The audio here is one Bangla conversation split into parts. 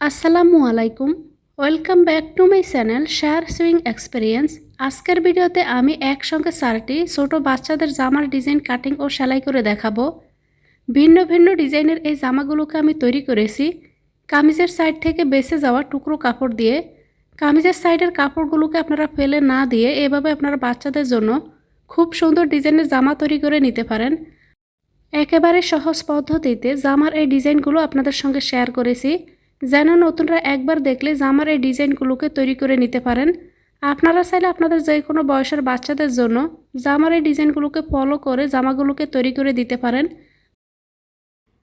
আসসালামু আলাইকুম। Welcome back to my channel share swing experience. আজকের ভিডিওতে আমি একসঙ্গে 4টি ছোট বাচ্চাদের জামার ডিজাইন কাটিং ও সেলাই করে দেখাবো। ভিন্ন ভিন্ন ডিজাইনের এই জামাগুলোকে আমি তৈরি করেছি কামিজের সাইড থেকে বেঁচে যাওয়া টুকরো কাপড় দিয়ে। কামিজের সাইডের কাপড়গুলোকে আপনারা ফেলে না দিয়ে এভাবে আপনারা বাচ্চাদের জন্য খুব সুন্দর ডিজাইনের জামা তৈরি করে নিতে পারেন। একেবারে সহজ পদ্ধতিতে জামার এই ডিজাইনগুলো আপনাদের সঙ্গে শেয়ার করেছি, যেন নতুনরা একবার দেখলে জামার এই ডিজাইনগুলোকে তৈরি করে নিতে পারেন। আপনারা চাইলে আপনাদের যে কোনো বয়সের বাচ্চাদের জন্য জামার এই ডিজাইনগুলোকে ফলো করে জামাগুলোকে তৈরি করে দিতে পারেন।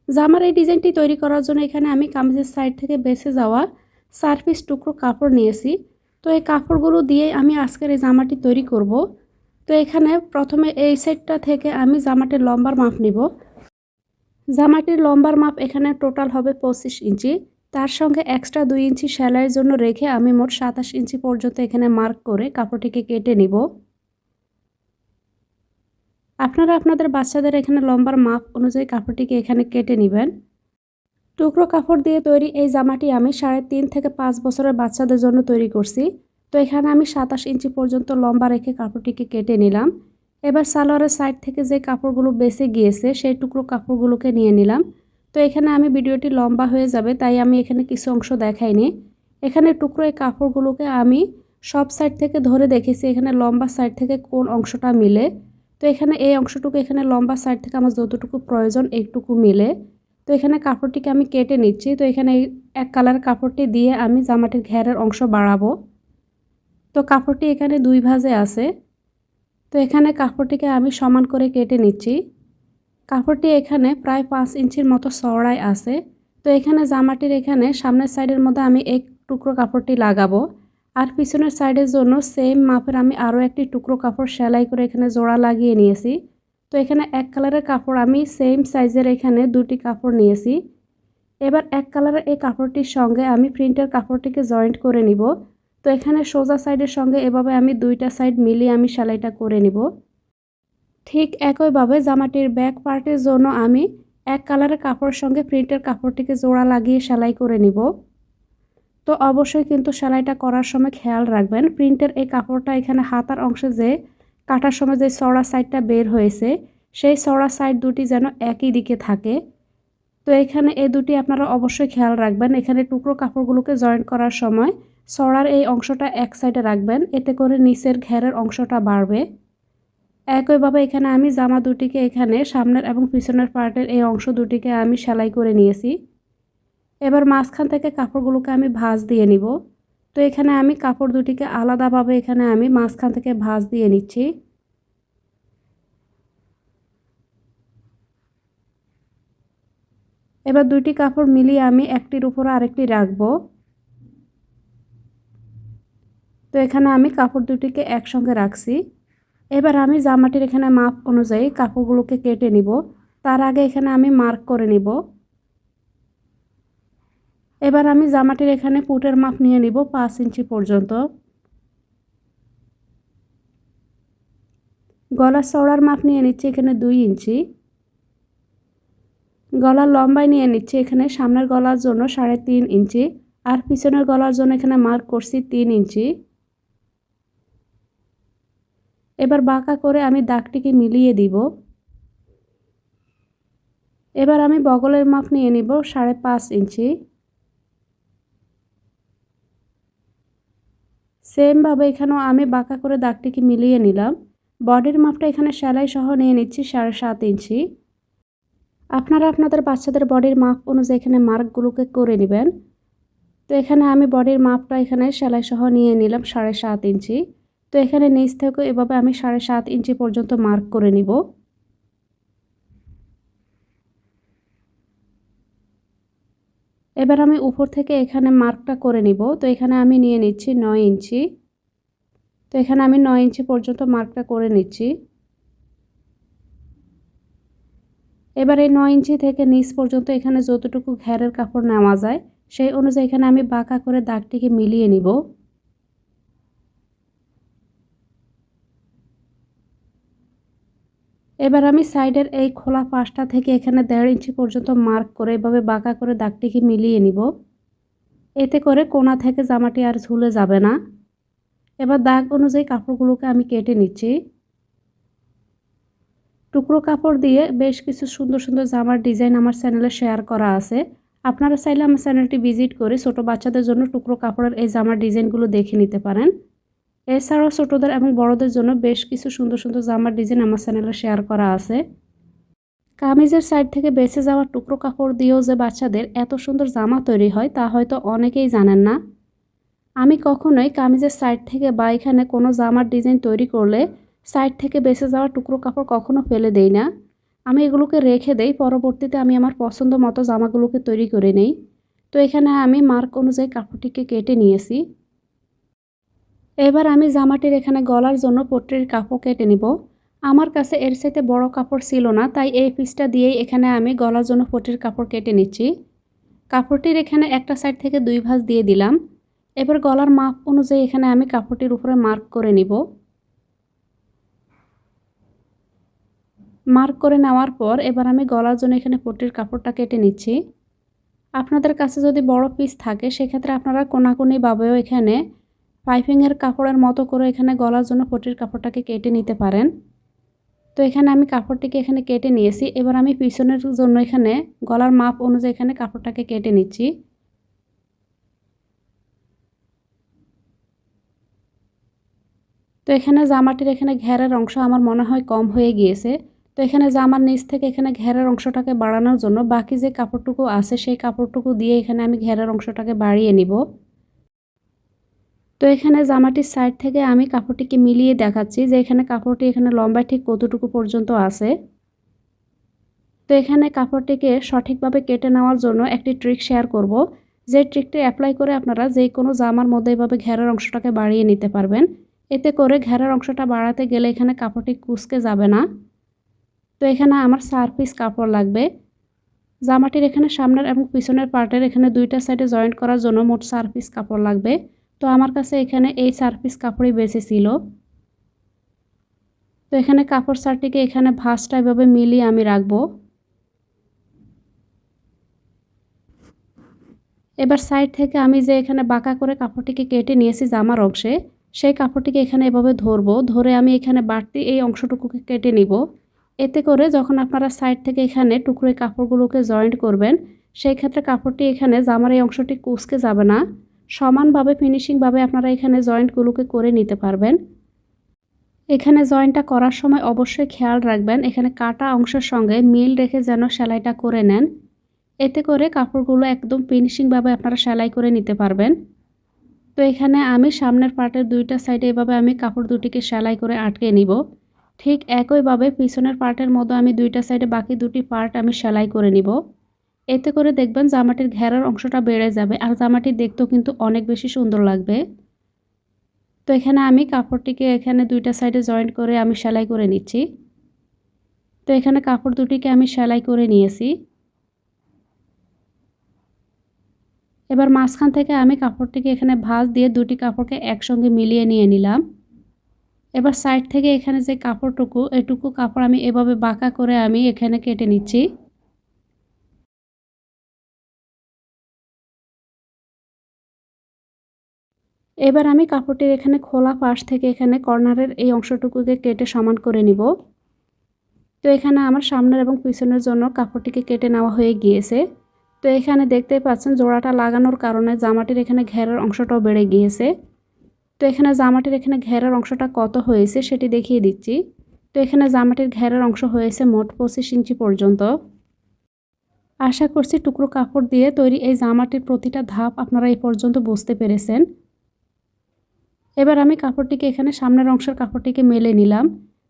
জামার এই ডিজাইনটি তৈরি করার জন্য এখানে আমি কামিজের সাইড থেকে বেঁচে যাওয়া 4 পিস টুকরো কাপড় নিয়েছি। তো এই কাপড়গুলো দিয়ে আমি আজকের এই জামাটি তৈরি করব। তো এখানে প্রথমে এই সাইডটা থেকে আমি জামাটির লম্বার মাপ নিব। জামাটির লম্বার মাপ এখানে টোটাল হবে 25 ইঞ্চি। তার সঙ্গে এক্সট্রা 2 ইঞ্চি সেলাইয়ের জন্য রেখে আমি মোট 27 ইঞ্চি পর্যন্ত এখানে মার্ক করে কাপড়টিকে কেটে নিব। আপনারা আপনাদের বাচ্চাদের এখানে লম্বার মাপ অনুযায়ী কাপড়টিকে এখানে কেটে নেবেন। টুকরো কাপড় দিয়ে তৈরি এই জামাটি আমি 3.5 থেকে 5 বছরের বাচ্চাদের জন্য তৈরি করছি। তো এখানে আমি 27 ইঞ্চি পর্যন্ত লম্বা রেখে কাপড়টিকে কেটে নিলাম। এবার সালোয়ারের সাইড থেকে যে কাপড়গুলো বেঁচে গিয়েছে সেই টুকরো কাপড়গুলোকে নিয়ে নিলাম। তো এখানে আমি ভিডিওটি লম্বা হয়ে যাবে তাই আমি এখানে কিছু অংশ দেখাইনি। এখানে টুকরো এই কাপড়গুলোকে আমি সব সাইড থেকে ধরে দেখেছি এখানে লম্বা সাইড থেকে কোন অংশটা মিলে। তো এখানে এই অংশটুকু এখানে লম্বা সাইড থেকে আমার যতটুকু প্রয়োজন একটুকু মিলে। তো এখানে কাপড়টিকে আমি কেটে নিচ্ছি। তো এখানে এক কালার কাপড়টি দিয়ে আমি জামাটির ঘেরের অংশ বাড়াবো। তো কাপড়টি এখানে 2 ভাঁজে আছে। তো এখানে কাপড়টিকে আমি সমান করে কেটে নিচ্ছি। কাপড়টি এখানে প্রায় 5 ইঞ্চির মতো চওড়ায় আছে। তো এখানে জামাটির এখানে সামনের সাইডের মধ্যে আমি এক টুকরো কাপড়টি লাগাবো, আর পিছনের সাইডের জন্য সেম মাপের আমি আরও একটি টুকরো কাপড় সেলাই করে এখানে জোড়া লাগিয়ে নিয়েছি। তো এখানে এক কালারের কাপড় আমি সেম সাইজের এখানে 2টি কাপড় নিয়েছি। এবার এক কালারের এই কাপড়টির সঙ্গে আমি প্রিন্টের কাপড়টিকে জয়েন্ট করে নিব। তো এখানে সোজা সাইডের সঙ্গে এভাবে আমি 2টা সাইড মিলিয়ে আমি সেলাইটা করে নিব। ঠিক একইভাবে জামাটির ব্যাক পার্টের জন্য আমি এক কালারের কাপড়ের সঙ্গে প্রিন্টের কাপড়টিকে জোড়া লাগিয়ে সেলাই করে নিব। তো অবশ্যই কিন্তু সেলাইটা করার সময় খেয়াল রাখবেন প্রিন্টের এই কাপড়টা এখানে হাতার অংশে যে কাটার সময় যে চওড়া সাইডটা বের হয়েছে সেই চওড়া সাইড দুটি যেন একই দিকে থাকে। তো এখানে এই দুটি আপনারা অবশ্যই খেয়াল রাখবেন। এখানে টুকরো কাপড়গুলোকে জয়েন্ট করার সময় চওড়ার এই অংশটা এক সাইডে রাখবেন, এতে করে নিচের ঘেরের অংশটা বাড়বে। একইভাবে এখানে আমি জামা দুটিকে এখানে সামনের এবং পিছনের পার্টের এই অংশ দুটিকে আমি সেলাই করে নিয়েছি। এবার মাঝখান থেকে কাপড়গুলোকে আমি ভাঁজ দিয়ে নিব। তো এখানে আমি কাপড় দুটিকে আলাদাভাবে এখানে আমি মাঝখান থেকে ভাঁজ দিয়ে নিচ্ছি। এবার দুটি কাপড় মিলিয়ে আমি একটির উপর আরেকটি রাখবো। তো এখানে আমি কাপড় দুটিকে একসঙ্গে রাখছি। এবার আমি জামাটির এখানে মাপ অনুযায়ী কাপড়গুলোকে কেটে নিব। তার আগে এখানে আমি মার্ক করে নিব। এবার আমি জামাটির এখানে পুটের মাপ নিয়ে নিব 5 ইঞ্চি পর্যন্ত। গলার চওড়ার মাপ নিয়ে নিচ্ছি এখানে 2 ইঞ্চি। গলার লম্বায় নিয়ে নিচ্ছি এখানে সামনের গলার জন্য 3.5 ইঞ্চি, আর পিছনের গলার জন্য এখানে মার্ক করছি 3 ইঞ্চি। এবার বাঁকা করে আমি দাগটিকে মিলিয়ে দিব। এবার আমি বগলের মাপ নিয়ে নিব 5.5 ইঞ্চি। সেমভাবে এখানেও আমি বাঁকা করে দাগটিকে মিলিয়ে নিলাম। বডির মাপটা এখানে সেলাই সহ নিয়ে নিচ্ছি 7.5 ইঞ্চি। আপনারা আপনাদের বাচ্চাদের বডির মাপ অনুযায়ী এখানে মার্কগুলোকে করে নেবেন। তো এখানে আমি বডির মাপটা এখানে সেলাই সহ নিয়ে নিলাম 7.5 ইঞ্চি। তো এখানে নিচ থেকে এভাবে আমি 7.5 ইঞ্চি পর্যন্ত মার্ক করে নিব। এবার আমি উপর থেকে এখানে মার্কটা করে নিব। তো এখানে আমি নিয়ে নিচ্ছি 9 ইঞ্চি। তো এখানে আমি 9 ইঞ্চি পর্যন্ত মার্কটা করে নিচ্ছি। এবার এই 9 ইঞ্চি থেকে নিচ পর্যন্ত এখানে যতটুকু ঘেরের কাপড় নেওয়া যায় সেই অনুযায়ী এখানে আমি বাঁকা করে দাগটিকে মিলিয়ে নিব। এবার আমি সাইডের এই খোলা পাশটা থেকে এখানে 1.5 ইঞ্চি পর্যন্ত মার্ক করে এভাবে বাঁকা করে দাগটিকে মিলিয়ে নিব। এতে করে কোণা থেকে জামাটি আর ঝুলে যাবে না। এবার দাগ অনুযায়ী কাপড়গুলোকে আমি কেটে নিচ্ছি। টুকরো কাপড় দিয়ে বেশ কিছু সুন্দর সুন্দর জামার ডিজাইন আমার চ্যানেলে শেয়ার করা আছে। আপনারা চাইলে আমার চ্যানেলটি ভিজিট করে ছোট বাচ্চাদের জন্য টুকরো কাপড়ের এই জামার ডিজাইনগুলো দেখে নিতে পারেন। এছাড়াও ছোটদের এবং বড়দের জন্য বেশ কিছু সুন্দর সুন্দর জামার ডিজাইন আমার চ্যানেলে শেয়ার করা আছে। কামিজের সাইড থেকে বেঁচে যাওয়া টুকরো কাপড় দিয়েও যে বাচ্চাদের এত সুন্দর জামা তৈরি হয় তা হয়তো অনেকেই জানেন না। আমি কখনোই কামিজের সাইড থেকে বা এখানে কোনো জামার ডিজাইন তৈরি করলে সাইড থেকে বেঁচে যাওয়া টুকরো কাপড় কখনো ফেলে দেই না। আমি এগুলোকে রেখে দেই, পরবর্তীতে আমি আমার পছন্দ মতো জামাগুলোকে তৈরি করে নেই। তো এখানে আমি মার্ক অনুযায়ী কাপড়টিকে কেটে নিয়েছি। এবার আমি জামাটির এখানে গলার জন্য পট্টির কাপড় কেটে নিব। আমার কাছে এর চাইতে বড় কাপড় ছিল না, তাই এই পিসটা দিয়েই এখানে আমি গলার জন্য পট্টির কাপড় কেটে নিচ্ছি। কাপড়টির এখানে একটা সাইড থেকে 2 ভাঁজ দিয়ে দিলাম। এবার গলার মাপ অনুযায়ী এখানে আমি কাপড়টির উপরে মার্ক করে নিব। মার্ক করে নেওয়ার পর এবার আমি গলার জন্য এখানে পট্টির কাপড়টা কেটে নিচ্ছি। আপনাদের কাছে যদি বড় পিস থাকে সেক্ষেত্রে আপনারা কোনাকুনিভাবেও এখানে পাইপিংয়ের কাপড়ের মতো করে এখানে গলার জন্য পট্টির কাপড়টাকে কেটে নিতে পারেন। তো এখানে আমি কাপড়টিকে এখানে কেটে নিয়েছি। এবার আমি পিছনের জন্য এখানে গলার মাপ অনুযায়ী এখানে কাপড়টাকে কেটে নিচ্ছি। তো এখানে জামাটির এখানে ঘেরের অংশ আমার মনে হয় কম হয়ে গিয়েছে। তো এখানে জামার নিচ থেকে এখানে ঘেরের অংশটাকে বাড়ানোর জন্য বাকি যে কাপড়টুকু আছে সেই কাপড়টুকু দিয়ে এখানে আমি ঘেরের অংশটাকে বাড়িয়ে নিব। তো এখানে জামাটির সাইড থেকে আমি কাপড়টিকে মিলিয়ে দেখাচ্ছি যে এখানে কাপড়টি এখানে লম্বায় ঠিক কতটুকু পর্যন্ত আছে। তো এখানে কাপড়টিকে সঠিকভাবে কেটে নেওয়ার জন্য একটি ট্রিক শেয়ার করব, যে ট্রিকটি অ্যাপ্লাই করে আপনারা যে কোনো জামার মধ্যে এভাবে ঘেরের অংশটাকে বাড়িয়ে নিতে পারবেন। এতে করে ঘেরের অংশটা বাড়াতে গেলে এখানে কাপড়টি কুঁচকে যাবে না। তো এখানে আমার 4 পিস কাপড় লাগবে। জামাটির এখানে সামনের এবং পিছনের পার্টের এখানে দুইটা সাইডে জয়েন্ট করার জন্য মোট 4 পিস কাপড় লাগবে। তো আমার কাছে এখানে এই 4 পিস কাপড়ই বেঁচে ছিল। তো এখানে কাপড় 4টিকে এখানে ভাঁজটা এভাবে মিলিয়ে আমি রাখবো। এবার সাইড থেকে আমি যে এখানে বাঁকা করে কাপড়টিকে কেটে নিয়েছি জামার অংশে, সেই কাপড়টিকে এখানে এভাবে ধরবো। ধরে আমি এখানে বাড়তি এই অংশটুকুকে কেটে নিব। এতে করে যখন আপনারা সাইড থেকে এখানে টুকরো কাপড়গুলোকে জয়েন্ট করবেন, সেই ক্ষেত্রে কাপড়টি এখানে জামার এই অংশটি কুঁচকে যাবে না। সমানভাবে ফিনিশিংভাবে আপনারা এখানে জয়েন্টগুলোকে করে নিতে পারবেন। এখানে জয়েন্টটা করার সময় অবশ্যই খেয়াল রাখবেন এখানে কাটা অংশের সঙ্গে মিল রেখে যেন সেলাইটা করে নেন। এতে করে কাপড়গুলো একদম ফিনিশিংভাবে আপনারা সেলাই করে নিতে পারবেন। তো এখানে আমি সামনের পার্টের দুইটা সাইডে এভাবে আমি কাপড় দুটিকে সেলাই করে আটকে নিব। ঠিক একইভাবে পিছনের পার্টের মতো আমি দুইটা সাইডে বাকি দুটি পার্ট আমি সেলাই করে নিব। এতে করে দেখবেন জামাটির ঘেরার অংশটা বেড়ে যাবে আর জামাটি দেখতেও কিন্তু অনেক বেশি সুন্দর লাগবে। তো এখানে আমি কাপড়টিকে এখানে দুইটা সাইডে জয়েন্ট করে আমি সেলাই করে নিচ্ছি। তো এখানে কাপড় দুটিকে আমি সেলাই করে নিয়েছি। এবার মাঝখান থেকে আমি কাপড়টিকে এখানে ভাঁজ দিয়ে দুটি কাপড়কে একসঙ্গে মিলিয়ে নিয়ে নিলাম। এবার সাইড থেকে এখানে যে কাপড়টুকু এটুকু কাপড় আমি এভাবে বাঁকা করে আমি এখানে কেটে নিচ্ছি। এবার আমি কাপড়টির এখানে খোলা পাশ থেকে এখানে কর্নারের এই অংশটুকুকে কেটে সমান করে নিব। তো এখানে আমার সামনের এবং পিছনের জন্য কাপড়টিকে কেটে নেওয়া হয়ে গিয়েছে। তো এখানে দেখতেই পাচ্ছেন জোড়াটা লাগানোর কারণে জামাটির এখানে ঘেরের অংশটাও বেড়ে গিয়েছে। তো এখানে জামাটির এখানে ঘেরের অংশটা কত হয়েছে সেটি দেখিয়ে দিচ্ছি। তো এখানে জামাটির ঘেরের অংশ হয়েছে মোট 25 ইঞ্চি পর্যন্ত। আশা করছি টুকরো কাপড় দিয়ে তৈরি এই জামাটির প্রতিটা ধাপ আপনারা এই পর্যন্ত বুঝতে পেরেছেন। এবার আমি কাপড়টিকে এখানে সামনের অংশের কাপড়টিকে মেলে নিলাম।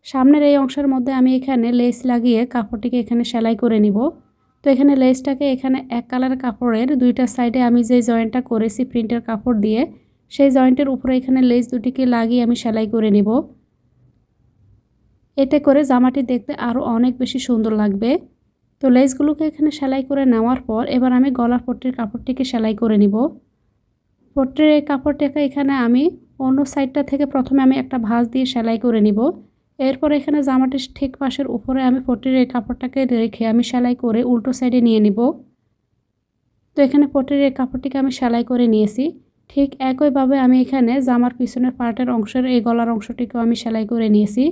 সামনের এই অংশের মধ্যে আমি এখানে লেস লাগিয়ে কাপড়টিকে এখানে সেলাই করে নিব। তো এখানে লেসটাকে এখানে এক কালারের কাপড়ের দুইটা সাইডে আমি যে জয়েন্টটা করেছি প্রিন্টের কাপড় দিয়ে, সেই জয়েন্টের উপরে এখানে লেস দুটিকে লাগিয়ে আমি সেলাই করে নিব। এতে করে জামাটি দেখতে আরও অনেক বেশি সুন্দর লাগবে। তো লেসগুলোকে এখানে সেলাই করে নেওয়ার পর এবার আমি গলার পট্টির কাপড়টিকে সেলাই করে নিব। পট্টির এই কাপড়টাকে এখানে আমি অন্য সাইডটা থেকে প্রথমে আমি একটা ভাঁজ দিয়ে সেলাই করে নিব। এরপর এখানে জামাটির ঠিক পাশের উপরে আমি পট্টির এই কাপড়টাকে রেখে আমি সেলাই করে উল্টো সাইডে নিয়ে নিব। তো তো এখানে পটির এই কাপড়টিকে আমি সেলাই করে নিয়েছি। ঠিক একইভাবে আমি এখানে জামার পিছনের পার্টের অংশের এই গলার অংশটিকেও আমি সেলাই করে নিয়েছি।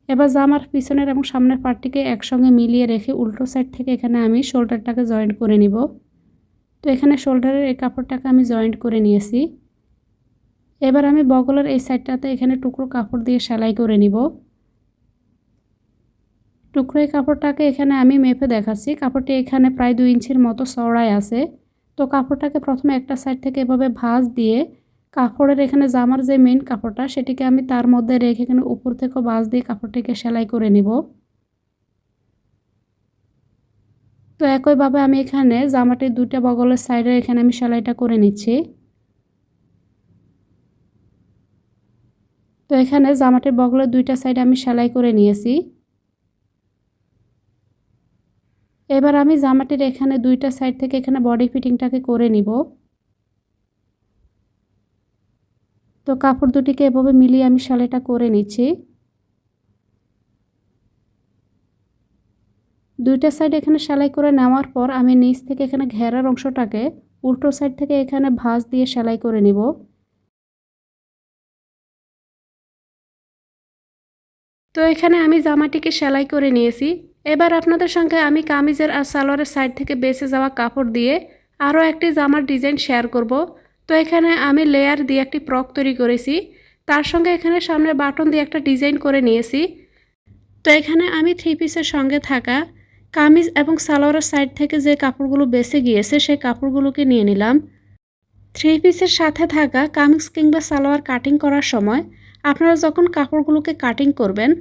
এবার জামার পিছনের এবং সামনের পার্টটিকে একসঙ্গে মিলিয়ে রেখে উল্টো সাইড থেকে এখানে আমি শোল্ডারটাকে জয়েন্ট করে নিব। তো এখানে শোল্ডারের এই কাপড়টাকে আমি জয়েন্ট করে নিয়েছি। এবার আমি বগলের এই সাইডটাতে এখানে টুকরো কাপড় দিয়ে সেলাই করে নিব। টুকরো এই কাপড়টাকে এখানে আমি মেপে দেখাচ্ছি। কাপড়টি এখানে প্রায় 2 ইঞ্চির মতো চওড়ায় আছে। তো কাপড়টাকে প্রথমে একটা সাইড থেকে এভাবে ভাঁজ দিয়ে কাপড়ের এখানে জামার যে মেইন কাপড়টা সেটিকে আমি তার মধ্যে রেখে এখানে উপর থেকে ভাঁজ দিয়ে কাপড়টিকে সেলাই করে নিব। তো একইভাবে আমি এখানে জামাটির দুটো বগলের সাইডে এখানে আমি সেলাইটা করে নিচ্ছি। তো এখানে জামাটির বগলের দুইটা সাইড আমি সেলাই করে নিয়েছি। এবার আমি জামাটির এখানে দুইটা সাইড থেকে এখানে বডি ফিটিংটাকে করে নিব। তো কাপড় দুটিকে এভাবে মিলিয়ে আমি সেলাইটা করে নিচ্ছি। দুইটা সাইড এখানে সেলাই করে নেওয়ার পর আমি নিচ থেকে এখানে ঘেরার অংশটাকে উল্টো সাইড থেকে এখানে ভাঁজ দিয়ে সেলাই করে নিব। তো এখানে আমি জামাটিকে সেলাই করে নিয়েছি। এবার আপনাদের সঙ্গে আমি কামিজের আর সালোয়ারের সাইড থেকে বেঁচে যাওয়া কাপড় দিয়ে আরও একটি জামার ডিজাইন শেয়ার করব। তো এখানে আমি লেয়ার দিয়ে একটি ফ্রক তৈরি করেছি। তার সঙ্গে এখানে সামনে বাটন দিয়ে একটা ডিজাইন করে নিয়েছি। তো এখানে আমি 3 পিসের সঙ্গে থাকা কামিজ এবং সালোয়ারের সাইড থেকে যে কাপড়গুলো বেঁচে গিয়েছে সেই কাপড়গুলোকে নিয়ে নিলাম। 3 পিসের সাথে থাকা কামিজ কিংবা সালোয়ার কাটিং করার সময় আপনারা যখন কাপড়গুলোকে কাটিং করবেন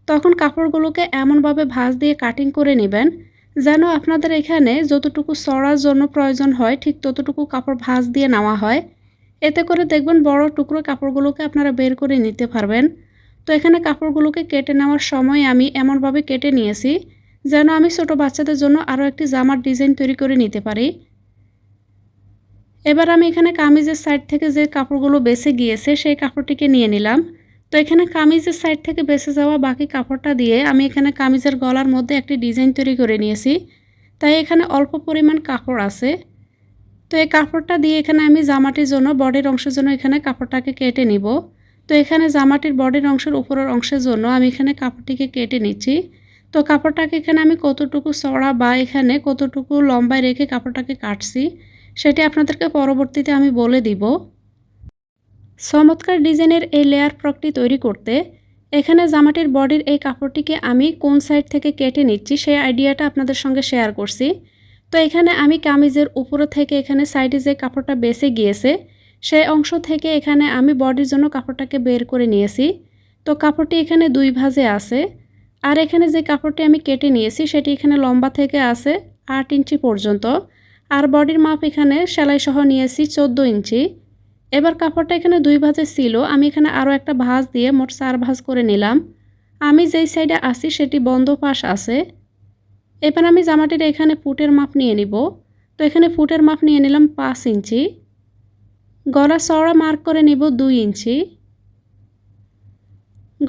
তখন কাপড়গুলোকে এমনভাবে ভাঁজ দিয়ে কাটিং করে নেবেন যেন আপনাদের এখানে যতটুকু চড়ার জন্য প্রয়োজন হয় ঠিক ততটুকু কাপড় ভাঁজ দিয়ে নেওয়া হয়। এতে করে দেখবেন বড় টুকরো কাপড়গুলোকে আপনারা বের করে নিতে পারবেন। তো এখানে কাপড়গুলোকে কেটে নেওয়ার সময় আমি এমনভাবে কেটে নিয়েছি যেন আমি ছোট বাচ্চাদের জন্য আরও একটি জামার ডিজাইন তৈরি করে নিতে পারি। এবার আমি এখানে কামিজের সাইড থেকে যে কাপড়গুলো বেঁচে গিয়েছে সেই কাপড়টিকে নিয়ে নিলাম। তো এখানে কামিজের সাইড থেকে বেঁচে যাওয়া বাকি কাপড়টা দিয়ে আমি এখানে কামিজের গলার মধ্যে একটি ডিজাইন তৈরি করে নিয়েছি। তাই এখানে অল্প পরিমাণ কাপড় আছে। তো এই কাপড়টা দিয়ে এখানে আমি জামাটির জন্য বডির অংশের জন্য এখানে কাপড়টাকে কেটে নিব। তো এখানে জামাটির বডির অংশের উপরের অংশের জন্য আমি এখানে কাপড়টিকে কেটে নিচ্ছি। তো কাপড়টাকে এখানে আমি কতটুকু চওড়া বা এখানে কতটুকু লম্বায় রেখে কাপড়টাকে কাটছি সেটি আপনাদেরকে পরবর্তীতে আমি বলে দিব। চমৎকার ডিজাইনের এই লেয়ার ফ্রকটি তৈরি করতে এখানে জামাটির বডির এই কাপড়টিকে আমি কোন সাইড থেকে কেটে নিচ্ছি সেই আইডিয়াটা আপনাদের সঙ্গে শেয়ার করছি। তো এখানে আমি কামিজের উপরে থেকে এখানে সাইডে যে কাপড়টা বেঁচে গিয়েছে সেই অংশ থেকে এখানে আমি বডির জন্য কাপড়টাকে বের করে নিয়েছি। তো কাপড়টি এখানে 2 ভাঁজে আছে। আর এখানে যে কাপড়টি আমি কেটে নিয়েছি সেটি এখানে লম্বা থেকে আছে 8 ইঞ্চি পর্যন্ত। আর বডির মাপ এখানে সেলাই সহ নিয়েছি 14 ইঞ্চি। এবার কাপড়টা এখানে 2 ভাঁজে ছিল, আমি এখানে আরও একটা ভাঁজ দিয়ে মোট 4 ভাঁজ করে নিলাম। আমি যেই সাইডে আছি সেটি বন্ধ পাশ আছে। এবার আমি জামাটির এখানে ফুটের মাপ নিয়ে নিব। তো এখানে ফুটের মাপ নিয়ে নিলাম 5 ইঞ্চি। গলা চওড়া মার্ক করে নিব 2 ইঞ্চি।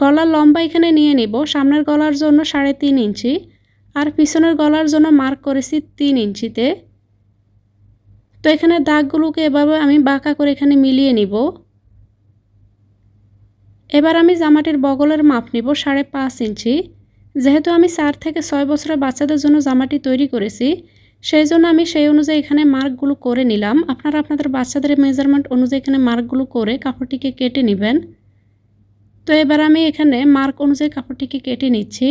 গলার লম্বা এখানে নিয়ে নিব সামনের গলার জন্য 3.5 ইঞ্চি আর পিছনের গলার জন্য মার্ক করেছি 3 ইঞ্চিতে। তো এখানে দাগগুলোকে এভাবে আমি বাঁকা করে এখানে মিলিয়ে নিব। এবার আমি জামাটির বগলের মাপ নিব 5.5 ইঞ্চি। যেহেতু আমি 4 থেকে 6 বছরের বাচ্চাদের জন্য জামাটি তৈরি করেছি সেই জন্য আমি সেই অনুযায়ী এখানে মার্কগুলো করে নিলাম। আপনারা আপনাদের বাচ্চাদের মেজারমেন্ট অনুযায়ী এখানে মার্কগুলো করে কাপড়টিকে কেটে নেবেন। তো এবার আমি এখানে মার্ক অনুযায়ী কাপড়টিকে কেটে নিচ্ছি।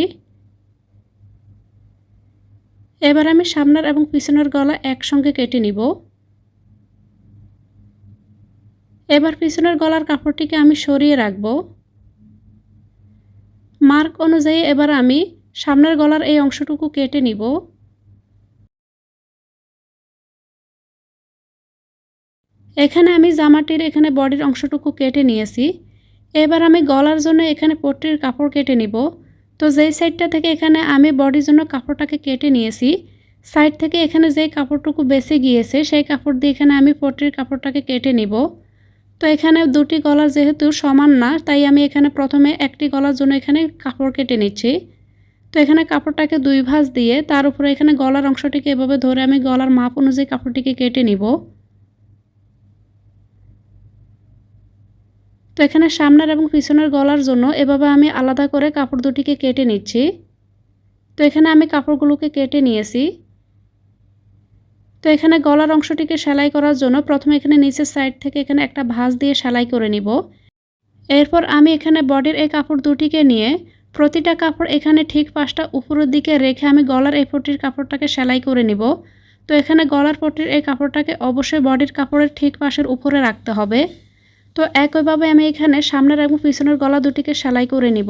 এবার আমি সামনের এবং পিছনের গলা একসঙ্গে কেটে নিব। এবার পিছনের গলার কাপড়টিকে আমি সরিয়ে রাখব। মার্ক অনুযায়ী এবার আমি সামনের গলার এই অংশটুকু কেটে নিব। এখানে আমি জামাটির এখানে বডির অংশটুকু কেটে নিয়েছি। এবার আমি গলার জন্য এখানে পট্টির কাপড় কেটে নিব। তো যেই সাইডটা থেকে এখানে আমি বডির জন্য কাপড়টাকে কেটে নিয়েছি সাইড থেকে এখানে যেই কাপড়টুকু বেঁচে গিয়েছে সেই কাপড় দিয়ে এখানে আমি পট্টির কাপড়টাকে কেটে নিব। তো এখানে দুটি গলা যেহেতু সমান না তাই আমি এখানে প্রথমে একটি গলার জন্য এখানে কাপড় কেটে নিচ্ছি। তো এখানে কাপড়টাকে 2 ভাঁজ দিয়ে তার উপরে এখানে গলার অংশটিকে এভাবে ধরে আমি গলার মাপ অনুযায়ী কাপড়টিকে কেটে নিব। তো এখানে সামনের এবং পিছনের গলার জন্য এভাবে আমি আলাদা করে কাপড় দুটিকে কেটে নিচ্ছি। তো এখানে আমি কাপড়গুলোকে কেটে নিয়েছি। তো এখানে গলার অংশটিকে সেলাই করার জন্য প্রথমে এখানে নিচের সাইড থেকে এখানে একটা ভাঁজ দিয়ে সেলাই করে নিব। এরপর আমি এখানে বডির এই কাপড় দুটিকে নিয়ে প্রতিটা কাপড় এখানে ঠিক পাশটা উপরের দিকে রেখে আমি গলার এই পট্টির কাপড়টাকে সেলাই করে নিব। তো এখানে গলার পট্টির এই কাপড়টাকে অবশ্যই বডির কাপড়ের ঠিক পাশের উপরে রাখতে হবে। তো একইভাবে আমি এখানে সামনের এবং পিছনের গলা দুটিকে সেলাই করে নিব।